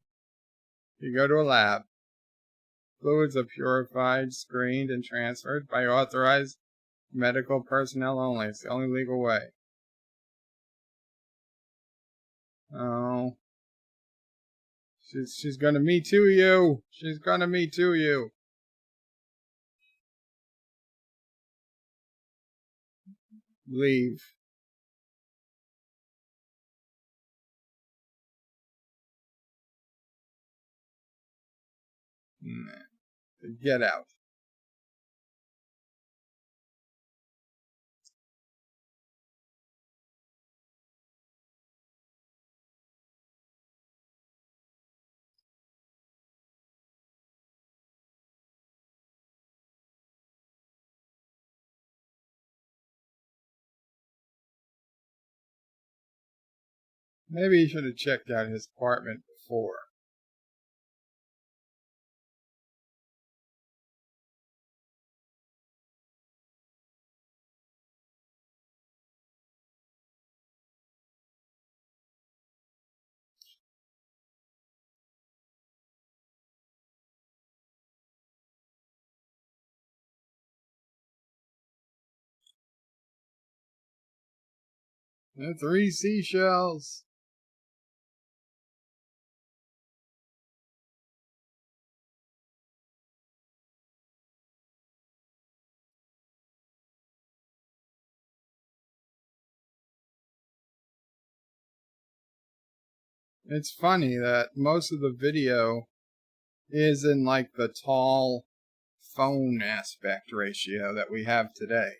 You go to a lab. Fluids are purified, screened, and transferred by authorized medical personnel only. It's the only legal way. Oh. She's gonna Me Too you. She's gonna Me Too you. Leave. Get out. Maybe he should have checked out his apartment before. And 3 seashells. It's funny that most of the video is in like the tall phone aspect ratio that we have today.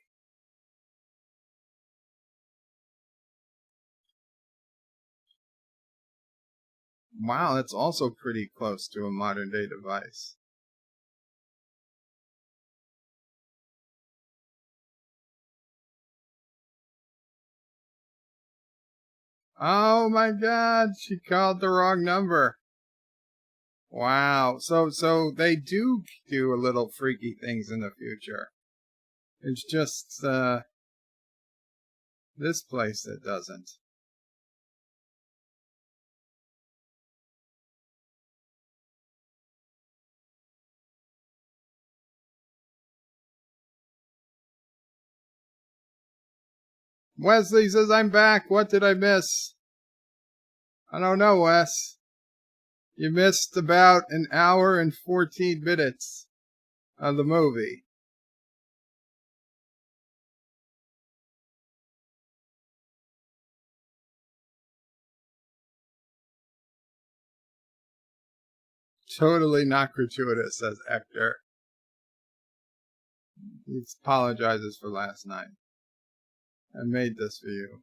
Wow, that's also pretty close to a modern day device. Oh my god, she called the wrong number. Wow. So they do a little freaky things in the future. It's just this place that doesn't. Wesley says I'm back. What did I miss? I don't know, Wes. You missed about an hour and 14 minutes of the movie. Totally not gratuitous, says Hector. He apologizes for last night. I made this for you.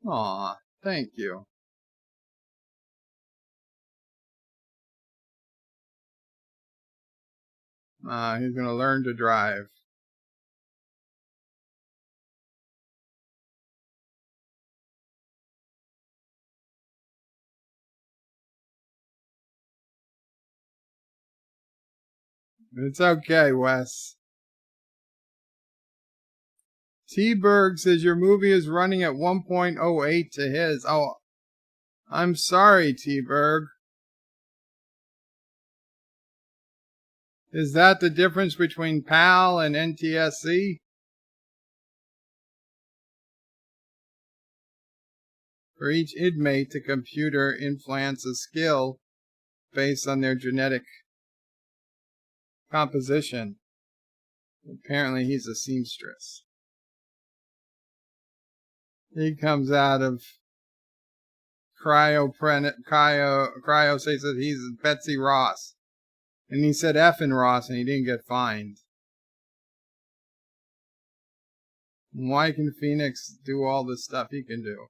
Aw, thank you. He's gonna learn to drive. It's okay, Wes. T-Berg says your movie is running at 1.08 to his. Oh, I'm sorry, T-Berg. Is that the difference between PAL and NTSC? For each inmate, the computer implants a skill based on their genetic composition. Apparently, he's a seamstress. He comes out of cryo says that he's Betsy Ross. And he said effing Ross and he didn't get fined. Why can Phoenix do all the stuff he can do?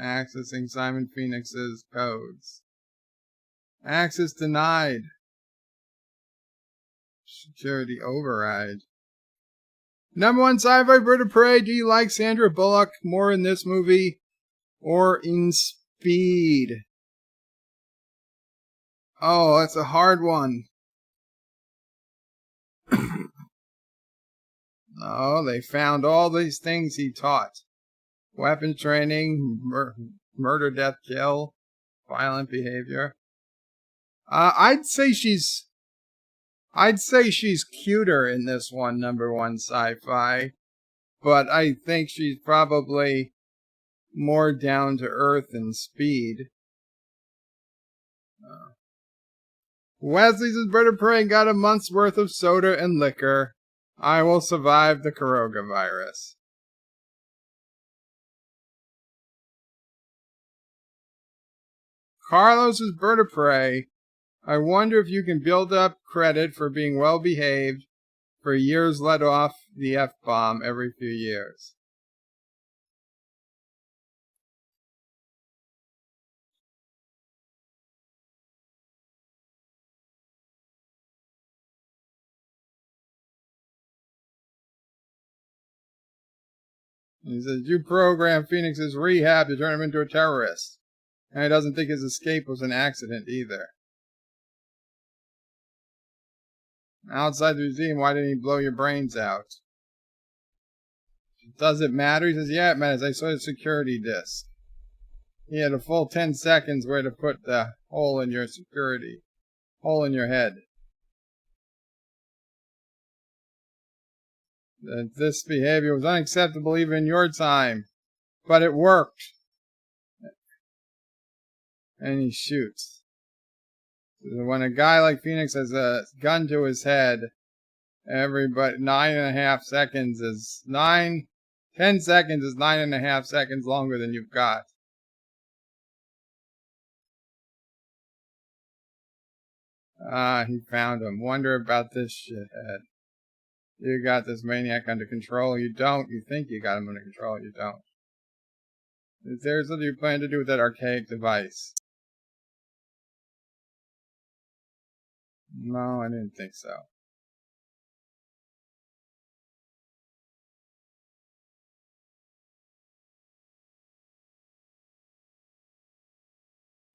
Accessing Simon Phoenix's codes. Access denied. Security override. Number 1 sci-fi bird of prey. Do you like Sandra Bullock more in this movie or in Speed? Oh, that's a hard one. Oh, they found all these things he taught. Weapons training, murder, death, kill, violent behavior. I'd say she's cuter in this one, #1 sci-fi, but I think she's probably more down to earth and speed. Wesley says, Bird of Prey got a month's worth of soda and liquor. I will survive the coronavirus. Carlos is Bird of Prey. I wonder if you can build up credit for being well behaved for years let off the F-bomb every few years. He says, you programmed Phoenix's rehab to turn him into a terrorist. And he doesn't think his escape was an accident either. Outside the museum, why didn't he blow your brains out? Does it matter? He says, yeah, it matters. I saw the security disc. He had a full 10 seconds where to put the hole in your head. That this behavior was unacceptable even in your time. But it worked. And he shoots. When a guy like Phoenix has a gun to his head, 9.5 seconds is 10 seconds is 9.5 seconds longer than you've got. He found him. Wonder about this shithead. You got this maniac under control. You don't. You think you got him under control. You don't. Is there something you plan to do with that archaic device? No, I didn't think so.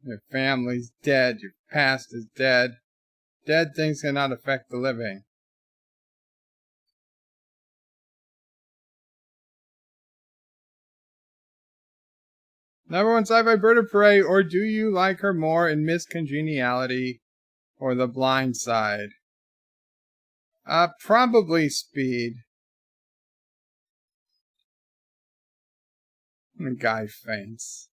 Your family's dead. Your past is dead. Dead things cannot affect the living. #1 sci-fi Bird of Prey, or do you like her more in Miss Congeniality or The Blind Side? Probably Speed. The guy faints.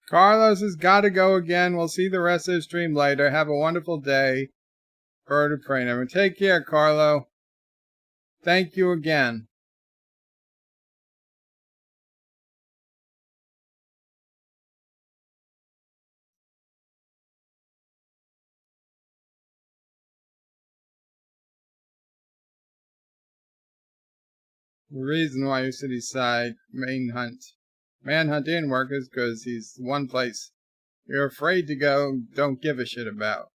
Carlos has got to go again. We'll see the rest of the stream later. Have a wonderful day. Bird of Prey number. Take care, Carlo. Thank you again. The reason why your city side manhunt didn't work is because he's the one place you're afraid to go, don't give a shit about.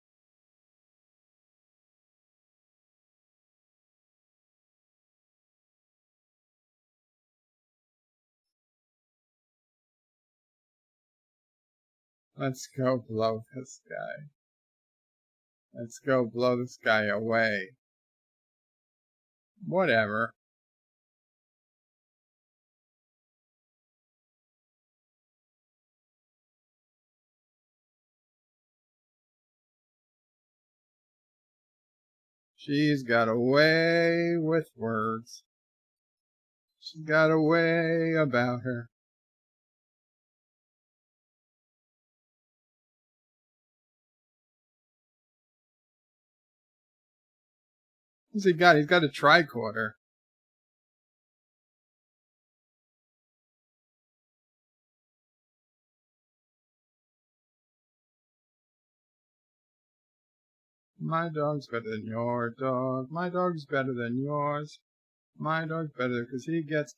Let's go blow this guy. Let's go blow this guy away. Whatever. She's got a way with words. She's got a way about her. What's he got? He's got a tricorder. My dog's better than your dog. My dog's better than yours. My dog's better because he gets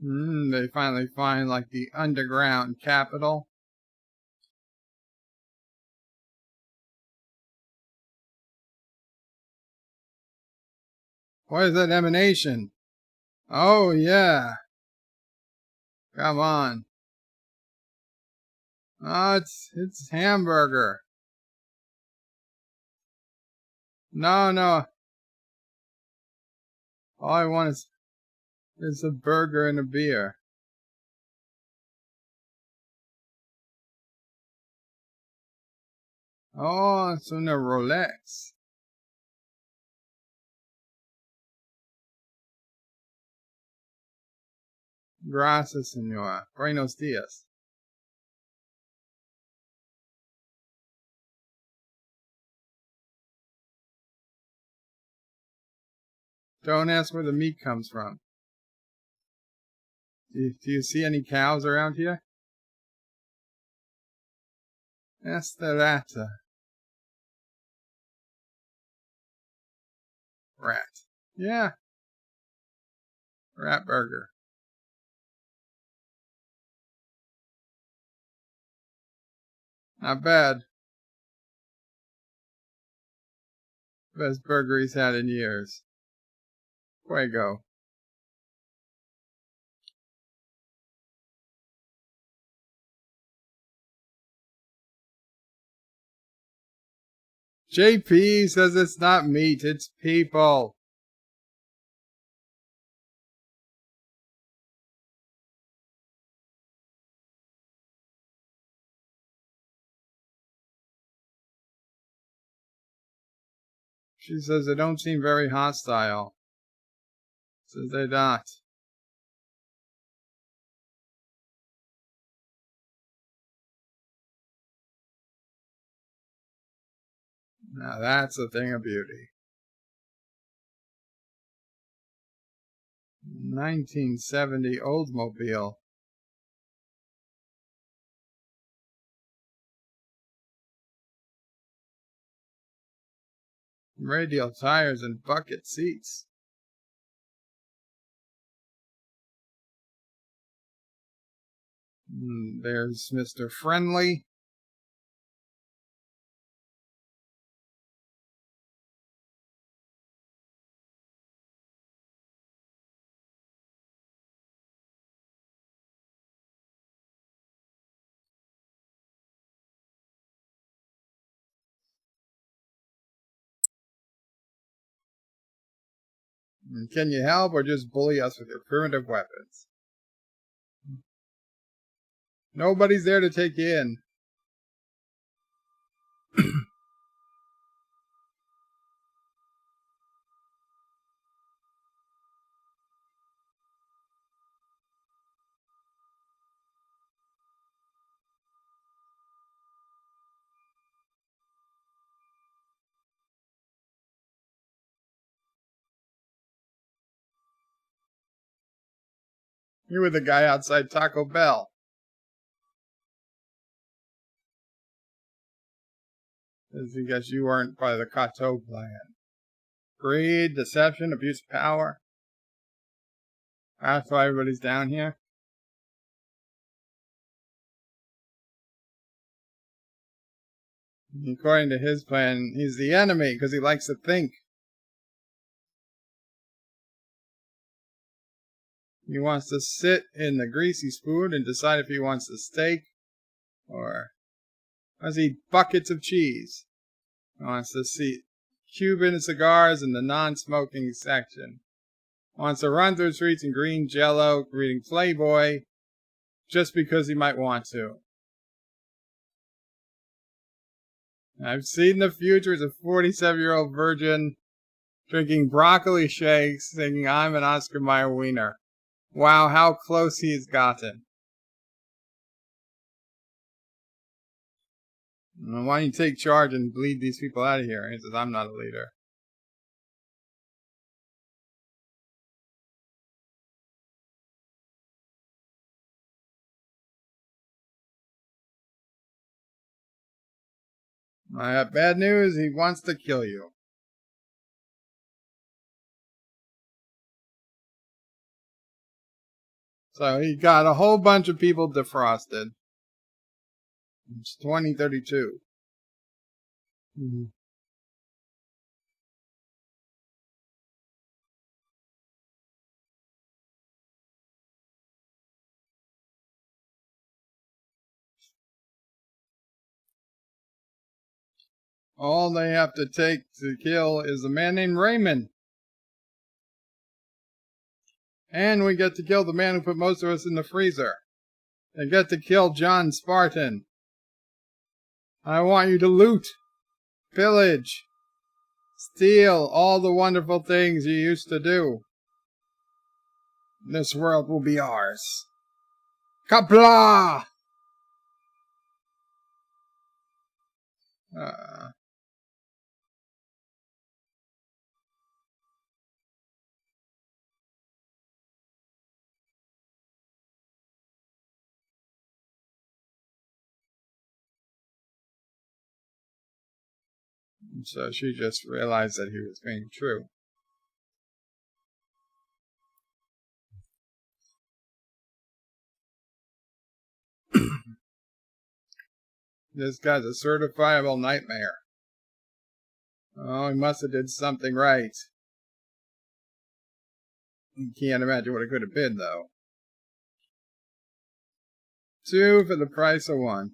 They finally find, like, the underground capital. What is that emanation? Oh, yeah. Come on. Oh, it's hamburger. No, no. All I want is a burger and a beer. Oh, it's una Rolex. Gracias, señora. Buenos dias. Don't ask where the meat comes from. Do you see any cows around here? Esterata. Rat. Yeah. Rat burger. Not bad. Best burger he's had in years. Fuego. JP says it's not meat, it's people. She says they don't seem very hostile. Says they're not. Now that's a thing of beauty. 1970 Oldsmobile. Radial tires and bucket seats. There's Mr. Friendly. Can you help or just bully us with your primitive weapons? Nobody's there to take you in. You were the guy outside Taco Bell. It's because you weren't by the Kato plan. Greed, deception, abuse of power. That's why everybody's down here. According to his plan, he's the enemy because he likes to think. He wants to sit in the greasy spoon and decide if he wants a steak or does he eat buckets of cheese. He wants to see Cuban cigars in the non-smoking section. Wants to run through the streets in green Jello, reading Playboy, just because he might want to. I've seen the future as a 47-year-old virgin drinking broccoli shakes, thinking I'm an Oscar Mayer wiener. Wow, how close he's gotten. Why don't you take charge and bleed these people out of here? And he says, I'm not a leader. I have bad news. He wants to kill you. So he got a whole bunch of people defrosted. It's 2032. Mm-hmm. All they have to take to kill is a man named Raymond. And we get to kill the man who put most of us in the freezer. And get to kill John Spartan. I want you to loot, pillage, steal all the wonderful things you used to do. This world will be ours. Qapla! So she just realized that he was being true. This guy's a certifiable nightmare. Oh, he must have did something right. You can't imagine what it could have been, though. 2 for the price of 1.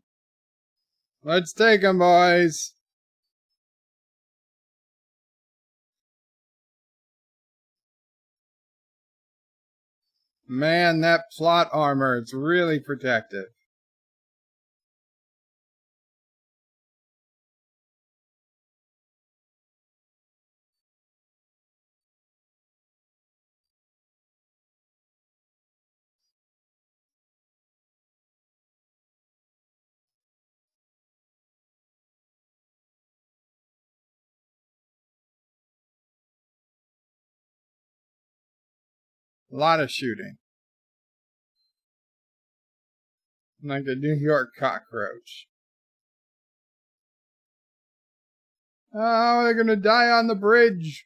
Let's take 'em, boys. Man, that plot armor, it's really protective. A lot of shooting. Like a New York cockroach. Oh, they're gonna die on the bridge.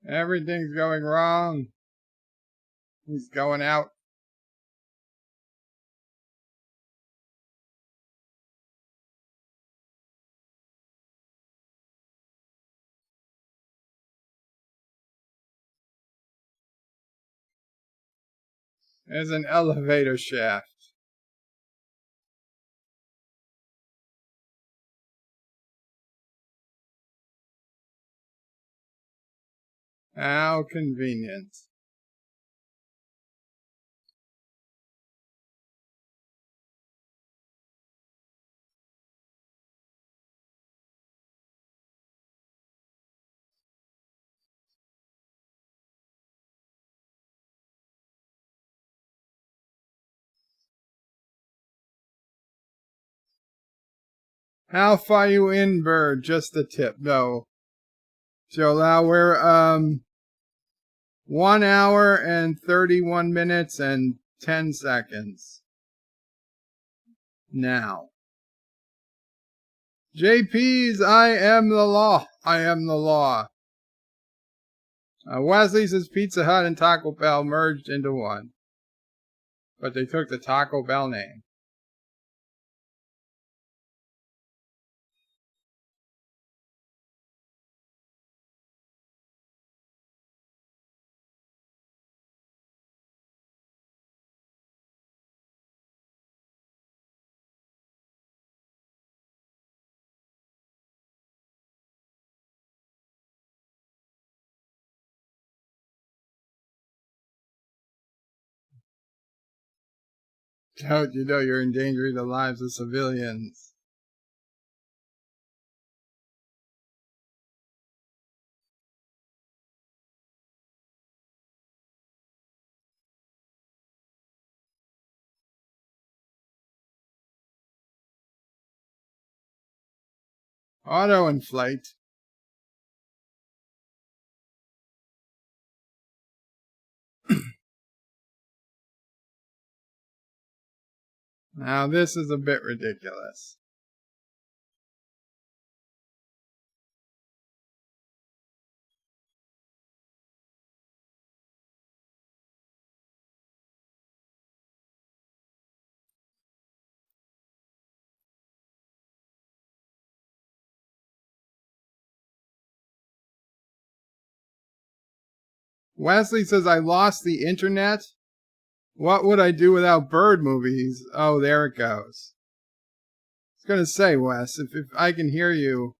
Everything's going wrong. He's going out. There's an elevator shaft. How convenient. How far you in, bird? Just the tip, no. So now we're 1 hour and 31 minutes and 10 seconds. Now. JP's I am the law. I am the law. Wesley's Pizza Hut and Taco Bell merged into one. But they took the Taco Bell name. Don't you know you're endangering the lives of civilians? Auto-inflate. Now this is a bit ridiculous. Wesley says, I lost the internet. What would I do without Bird movies? Oh, there it goes. I was going to say, Wes, if I can hear you,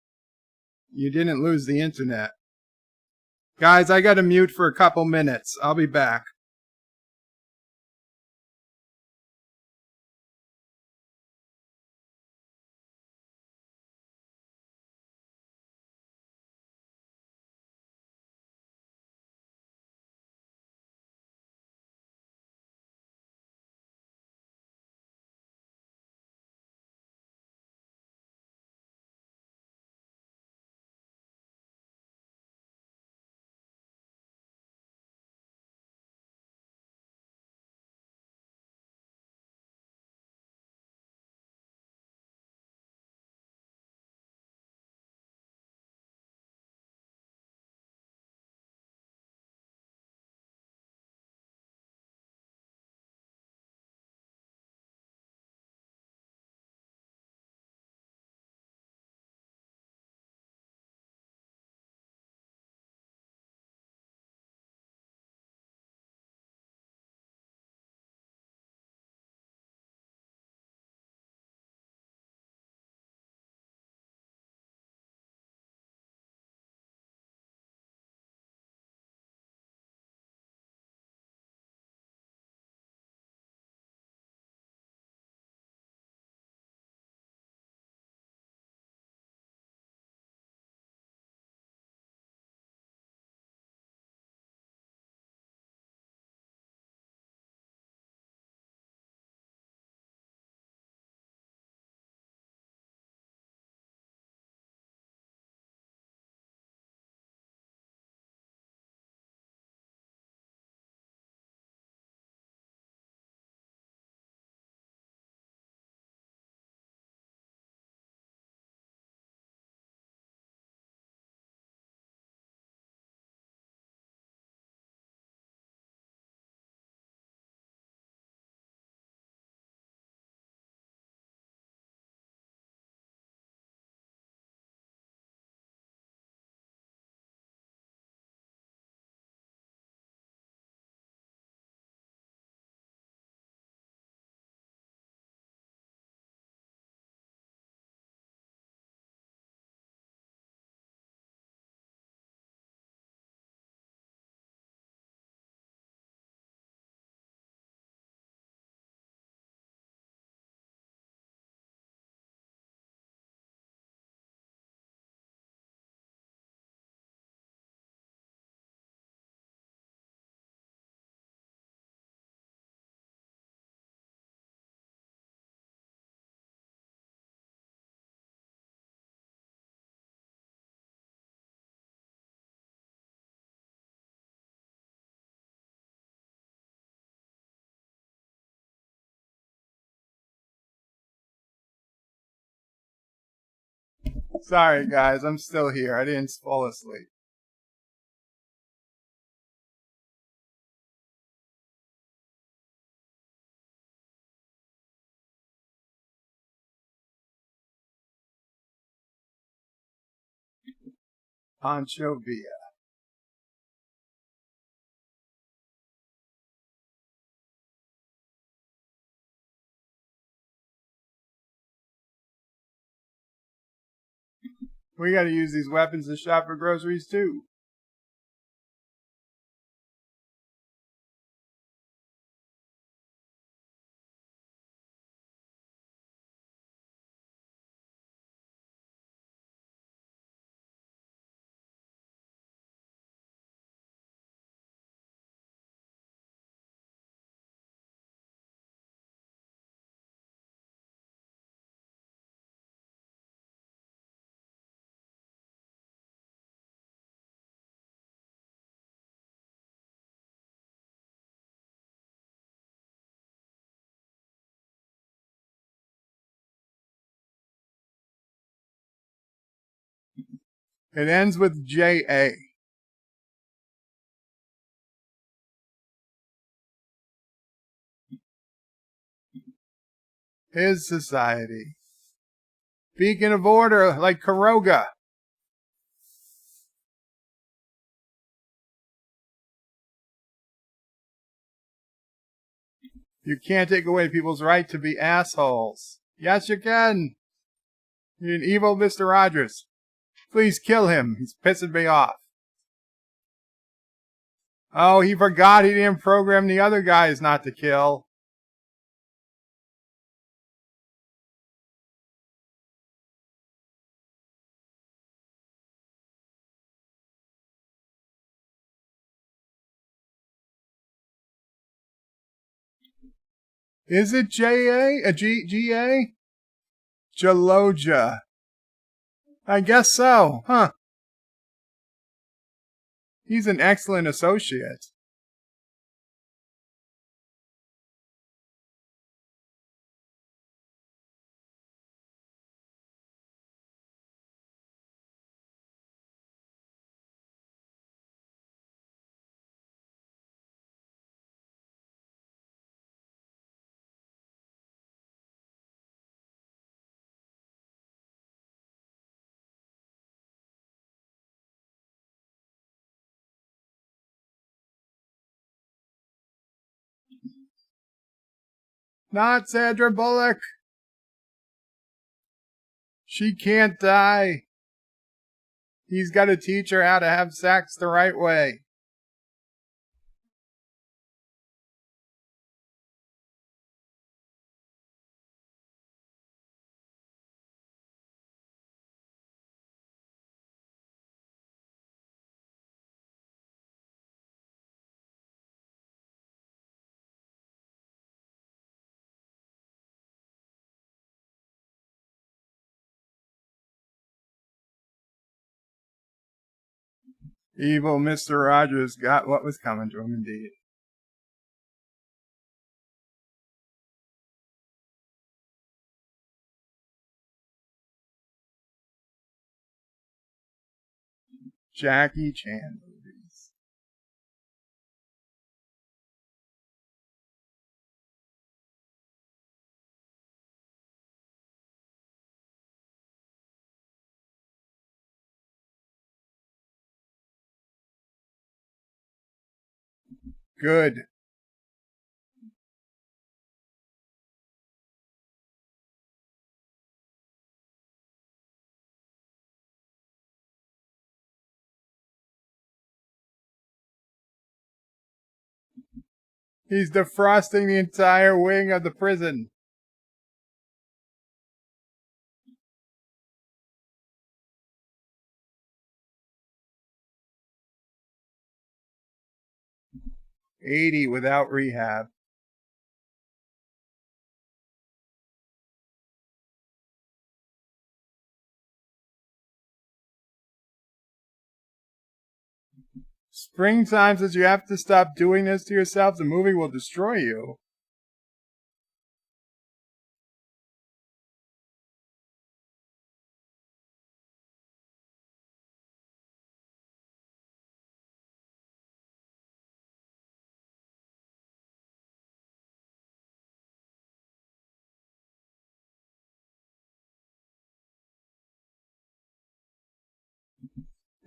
you didn't lose the internet. Guys, I got to mute for a couple minutes. I'll be back. Sorry, guys. I'm still here. I didn't fall asleep. Pancho Villa. We got to use these weapons to shop for groceries, too. It ends with J.A. His society. Beacon of order like Kuroga. You can't take away people's right to be assholes. Yes, you can. You're an evil Mr. Rogers. Please kill him. He's pissing me off. Oh, he forgot he didn't program the other guys not to kill. Is it J.A.? G.A.? Jaloja. I guess so, huh? He's an excellent associate. Not Sandra Bullock. She can't die. He's got to teach her how to have sex the right way. Evil Mr. Rogers got what was coming to him indeed. Jackie Chan movies. Good. He's defrosting the entire wing of the prison. $80 without rehab. Springtime says you have to stop doing this to yourself. The movie will destroy you.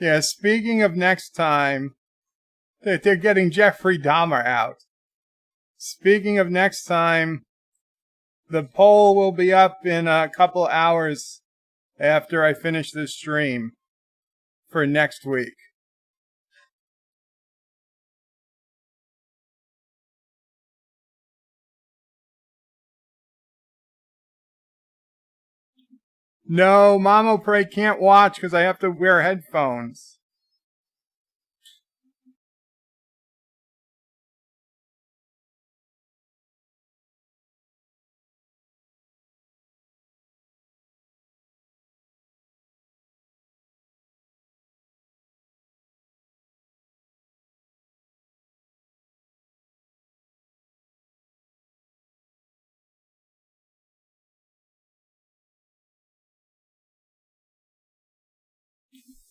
Yeah, speaking of next time, they're getting Jeffrey Dahmer out. Speaking of next time, the poll will be up in a couple hours after I finish this stream for next week. No, Mamo Pray can't watch because I have to wear headphones.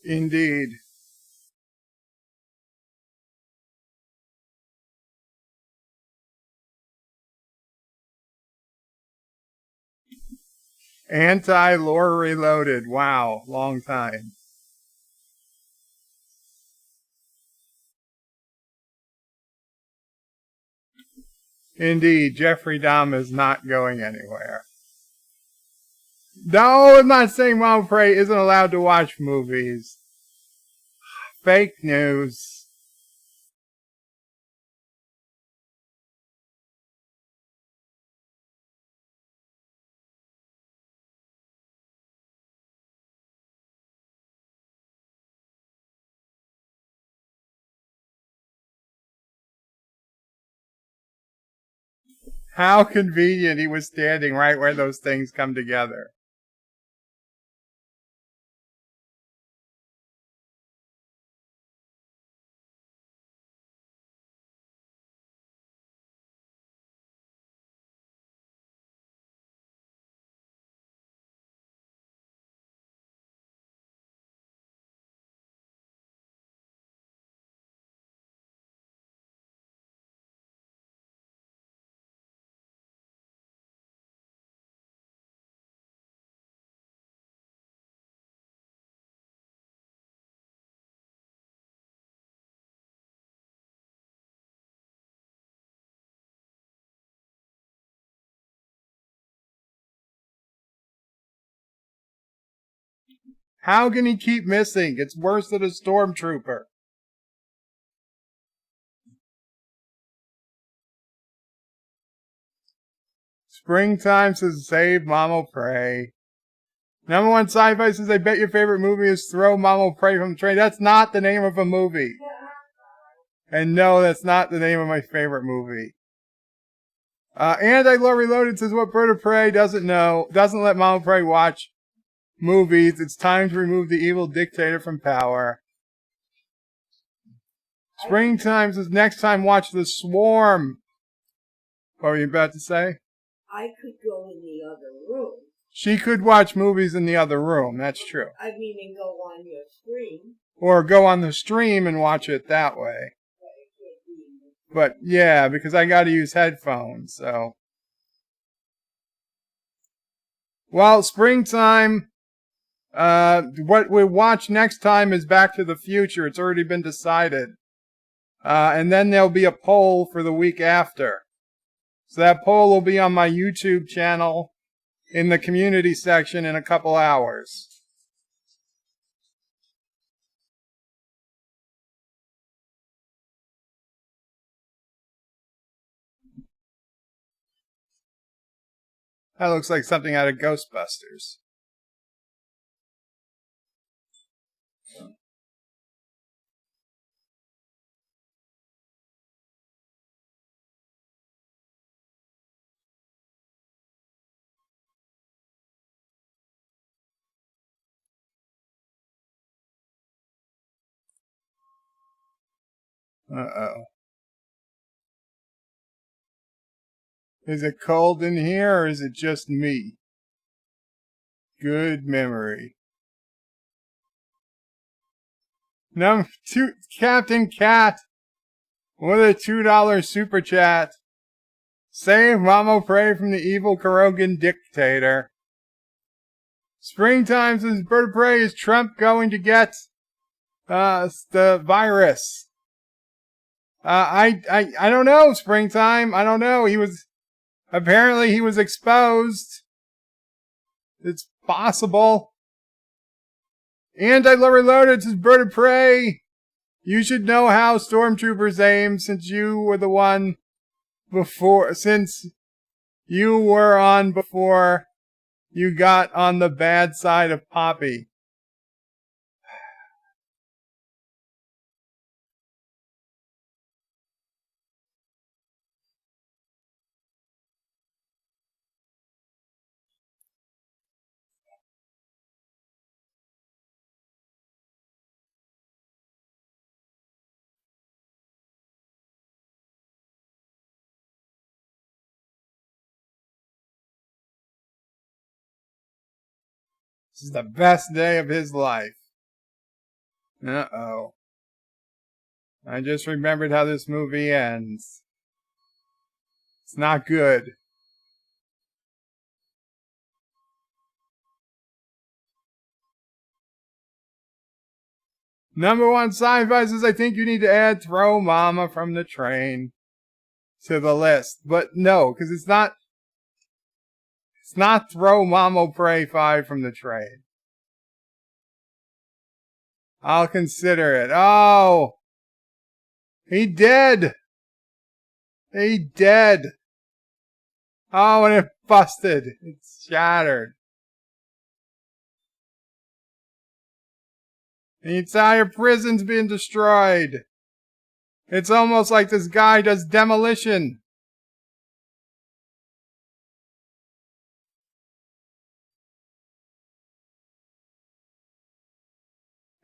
Indeed. Anti-Lore Reloaded. Wow, long time. Indeed, Jeffrey Dahmer is not going anywhere. No, I'm not saying Mama Prey isn't allowed to watch movies. Fake news. How convenient he was standing right where those things come together. How can he keep missing? It's worse than a stormtrooper. Springtime says save Mama Prey. Number one sci-fi says I bet your favorite movie is Throw Mama Prey from the Train. That's not the name of a movie. And no, that's not the name of my favorite movie. Anti-Lore Reloaded says what Bird of Prey doesn't let Mama Prey watch movies. It's time to remove the evil dictator from power. Springtime says next time watch The Swarm. What were you about to say? I could go in the other room. She could watch movies in the other room, that's true. I mean, and go on your screen. Or go on the stream and watch it that way. But yeah, because I gotta use headphones, so. Well, springtime, what we watch next time is Back to the Future. It's already been decided. And then there'll be a poll for the week after. So that poll will be on my YouTube channel in the community section in a couple hours. That looks like something out of Ghostbusters. Uh-oh. Is it cold in here or is it just me? Good memory. Number 2, Captain Cat with a $2 super chat. Save Mama Prey from the evil Kurogan dictator. Springtime says Bird of Prey, is Trump going to get the virus? I don't know, Springtime. I don't know. Apparently he was exposed. It's possible. Anti-Lore Reloaded says Bird of Prey. You should know how stormtroopers aim since you were the one before, since you were on before you got on the bad side of Poppy. This is the best day of his life. Uh-oh. I just remembered how this movie ends. It's not good. Number one sci-fi says, I think you need to add Throw Mama from the Train to the list. But no, because it's not Throw Mama Pray 5 from the Train. I'll consider it. Oh! He dead! He dead! Oh, and it busted. It's shattered. The entire prison's been destroyed. It's almost like this guy does demolition.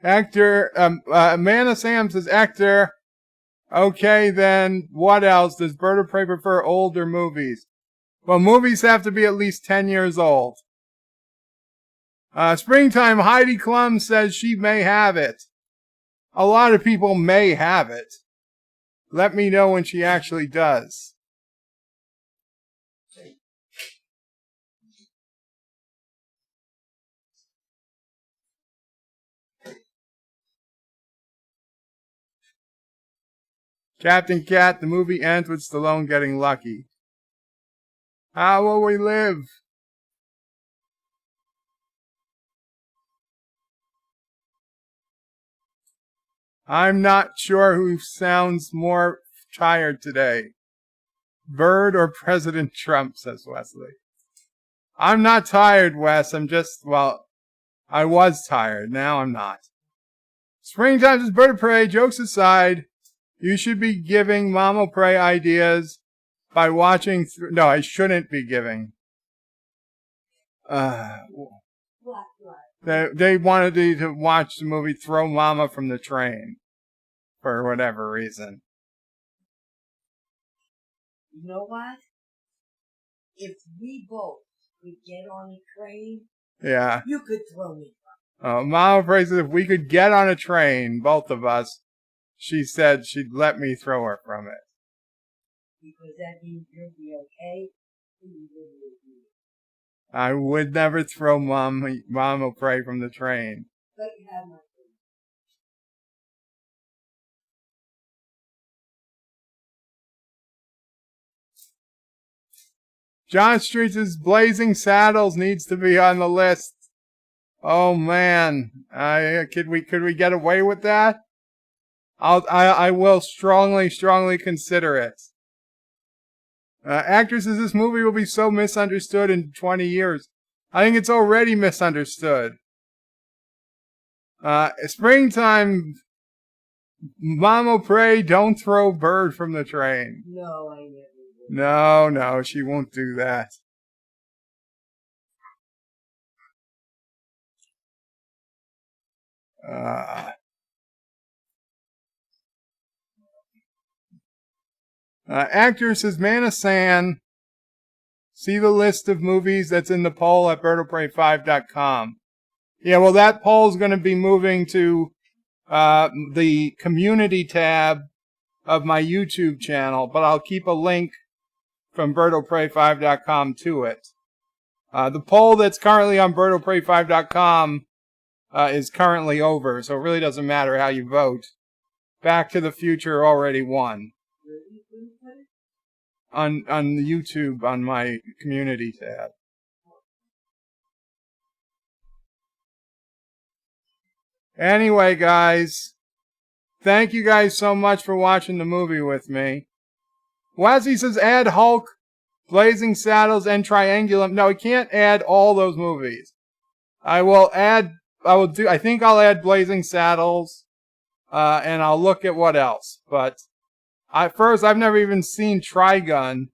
Actor, Amanda Sam says, actor. Okay, then, what else? Does Bird of Prey prefer older movies? Well, movies have to be at least 10 years old. Springtime, Heidi Klum says she may have it. A lot of people may have it. Let me know when she actually does. Captain Cat, the movie ends with Stallone getting lucky. How will we live? I'm not sure who sounds more tired today. Bird or President Trump, says Wesley. I'm not tired, Wes. I was tired. Now I'm not. Springtime says, Bird of Prey, jokes aside, you should be giving Mama Prey ideas by watching... No, I shouldn't be giving. They wanted you to watch the movie Throw Mama from the Train. For whatever reason. You know what? If we both could get on a train, yeah, you could throw me. Mama Prey says if we could get on a train, both of us, she said she'd let me throw her from it. Because that means you'll be okay. I would never throw Mama Prey from the train. But you have my food. John Streets' Blazing Saddles needs to be on the list. Oh man, could we get away with that? I will strongly consider it. Actor says this movie will be so misunderstood in 20 years. I think it's already misunderstood. Springtime, Mama Pray, don't throw Bird from the train. No, I never will. No, she won't do that. Actor says, Manasan, see the list of movies that's in the poll at birdofprey5.com. Yeah, well, that poll is going to be moving to the community tab of my YouTube channel, but I'll keep a link from birdofprey5.com to it. The poll that's currently on birdofprey5.com is currently over, so it really doesn't matter how you vote. Back to the Future already won. On YouTube, on my community tab. Anyway, guys, thank you guys so much for watching the movie with me. Wazzy says add Hulk, Blazing Saddles, and Triangulum. No, I can't add all those movies. I think I'll add Blazing Saddles, and I'll look at what else. But I've never even seen Trigun,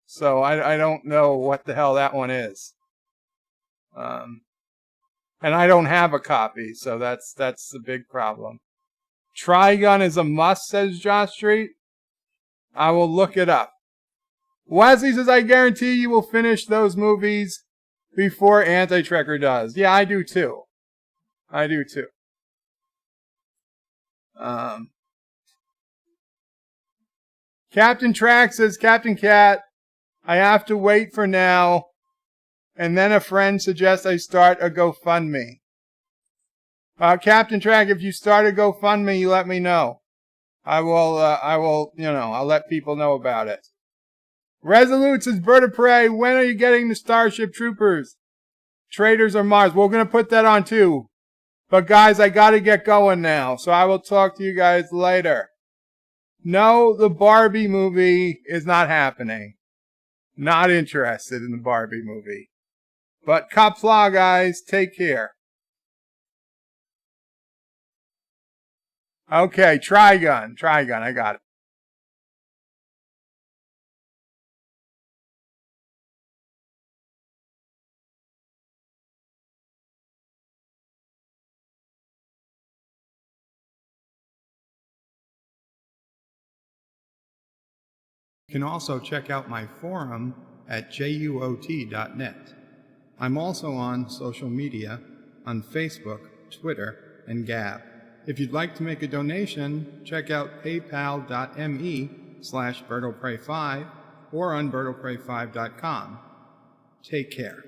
so I don't know what the hell that one is. And I don't have a copy, so that's the big problem. Trigun is a must, says Josh Street. I will look it up. Wesley says, I guarantee you will finish those movies before Anti-Trekker does. Yeah, I do too. Captain Track says, Captain Cat, I have to wait for now. And then a friend suggests I start a GoFundMe. Captain Track, if you start a GoFundMe, you let me know. I will, I'll let people know about it. Resolute says, Bird of Prey, when are you getting the Starship Troopers? Traitors or Mars? We're going to put that on too. But guys, I got to get going now. So I will talk to you guys later. No, the Barbie movie is not happening. Not interested in the Barbie movie. But Qapla, guys, take care. Okay, Trigun, I got it. You can also check out my forum at juot.net. I'm also on social media on Facebook, Twitter, and Gab. If you'd like to make a donation, check out paypal.me/BirdoPrey5 or on BirdoPrey5.com. Take care.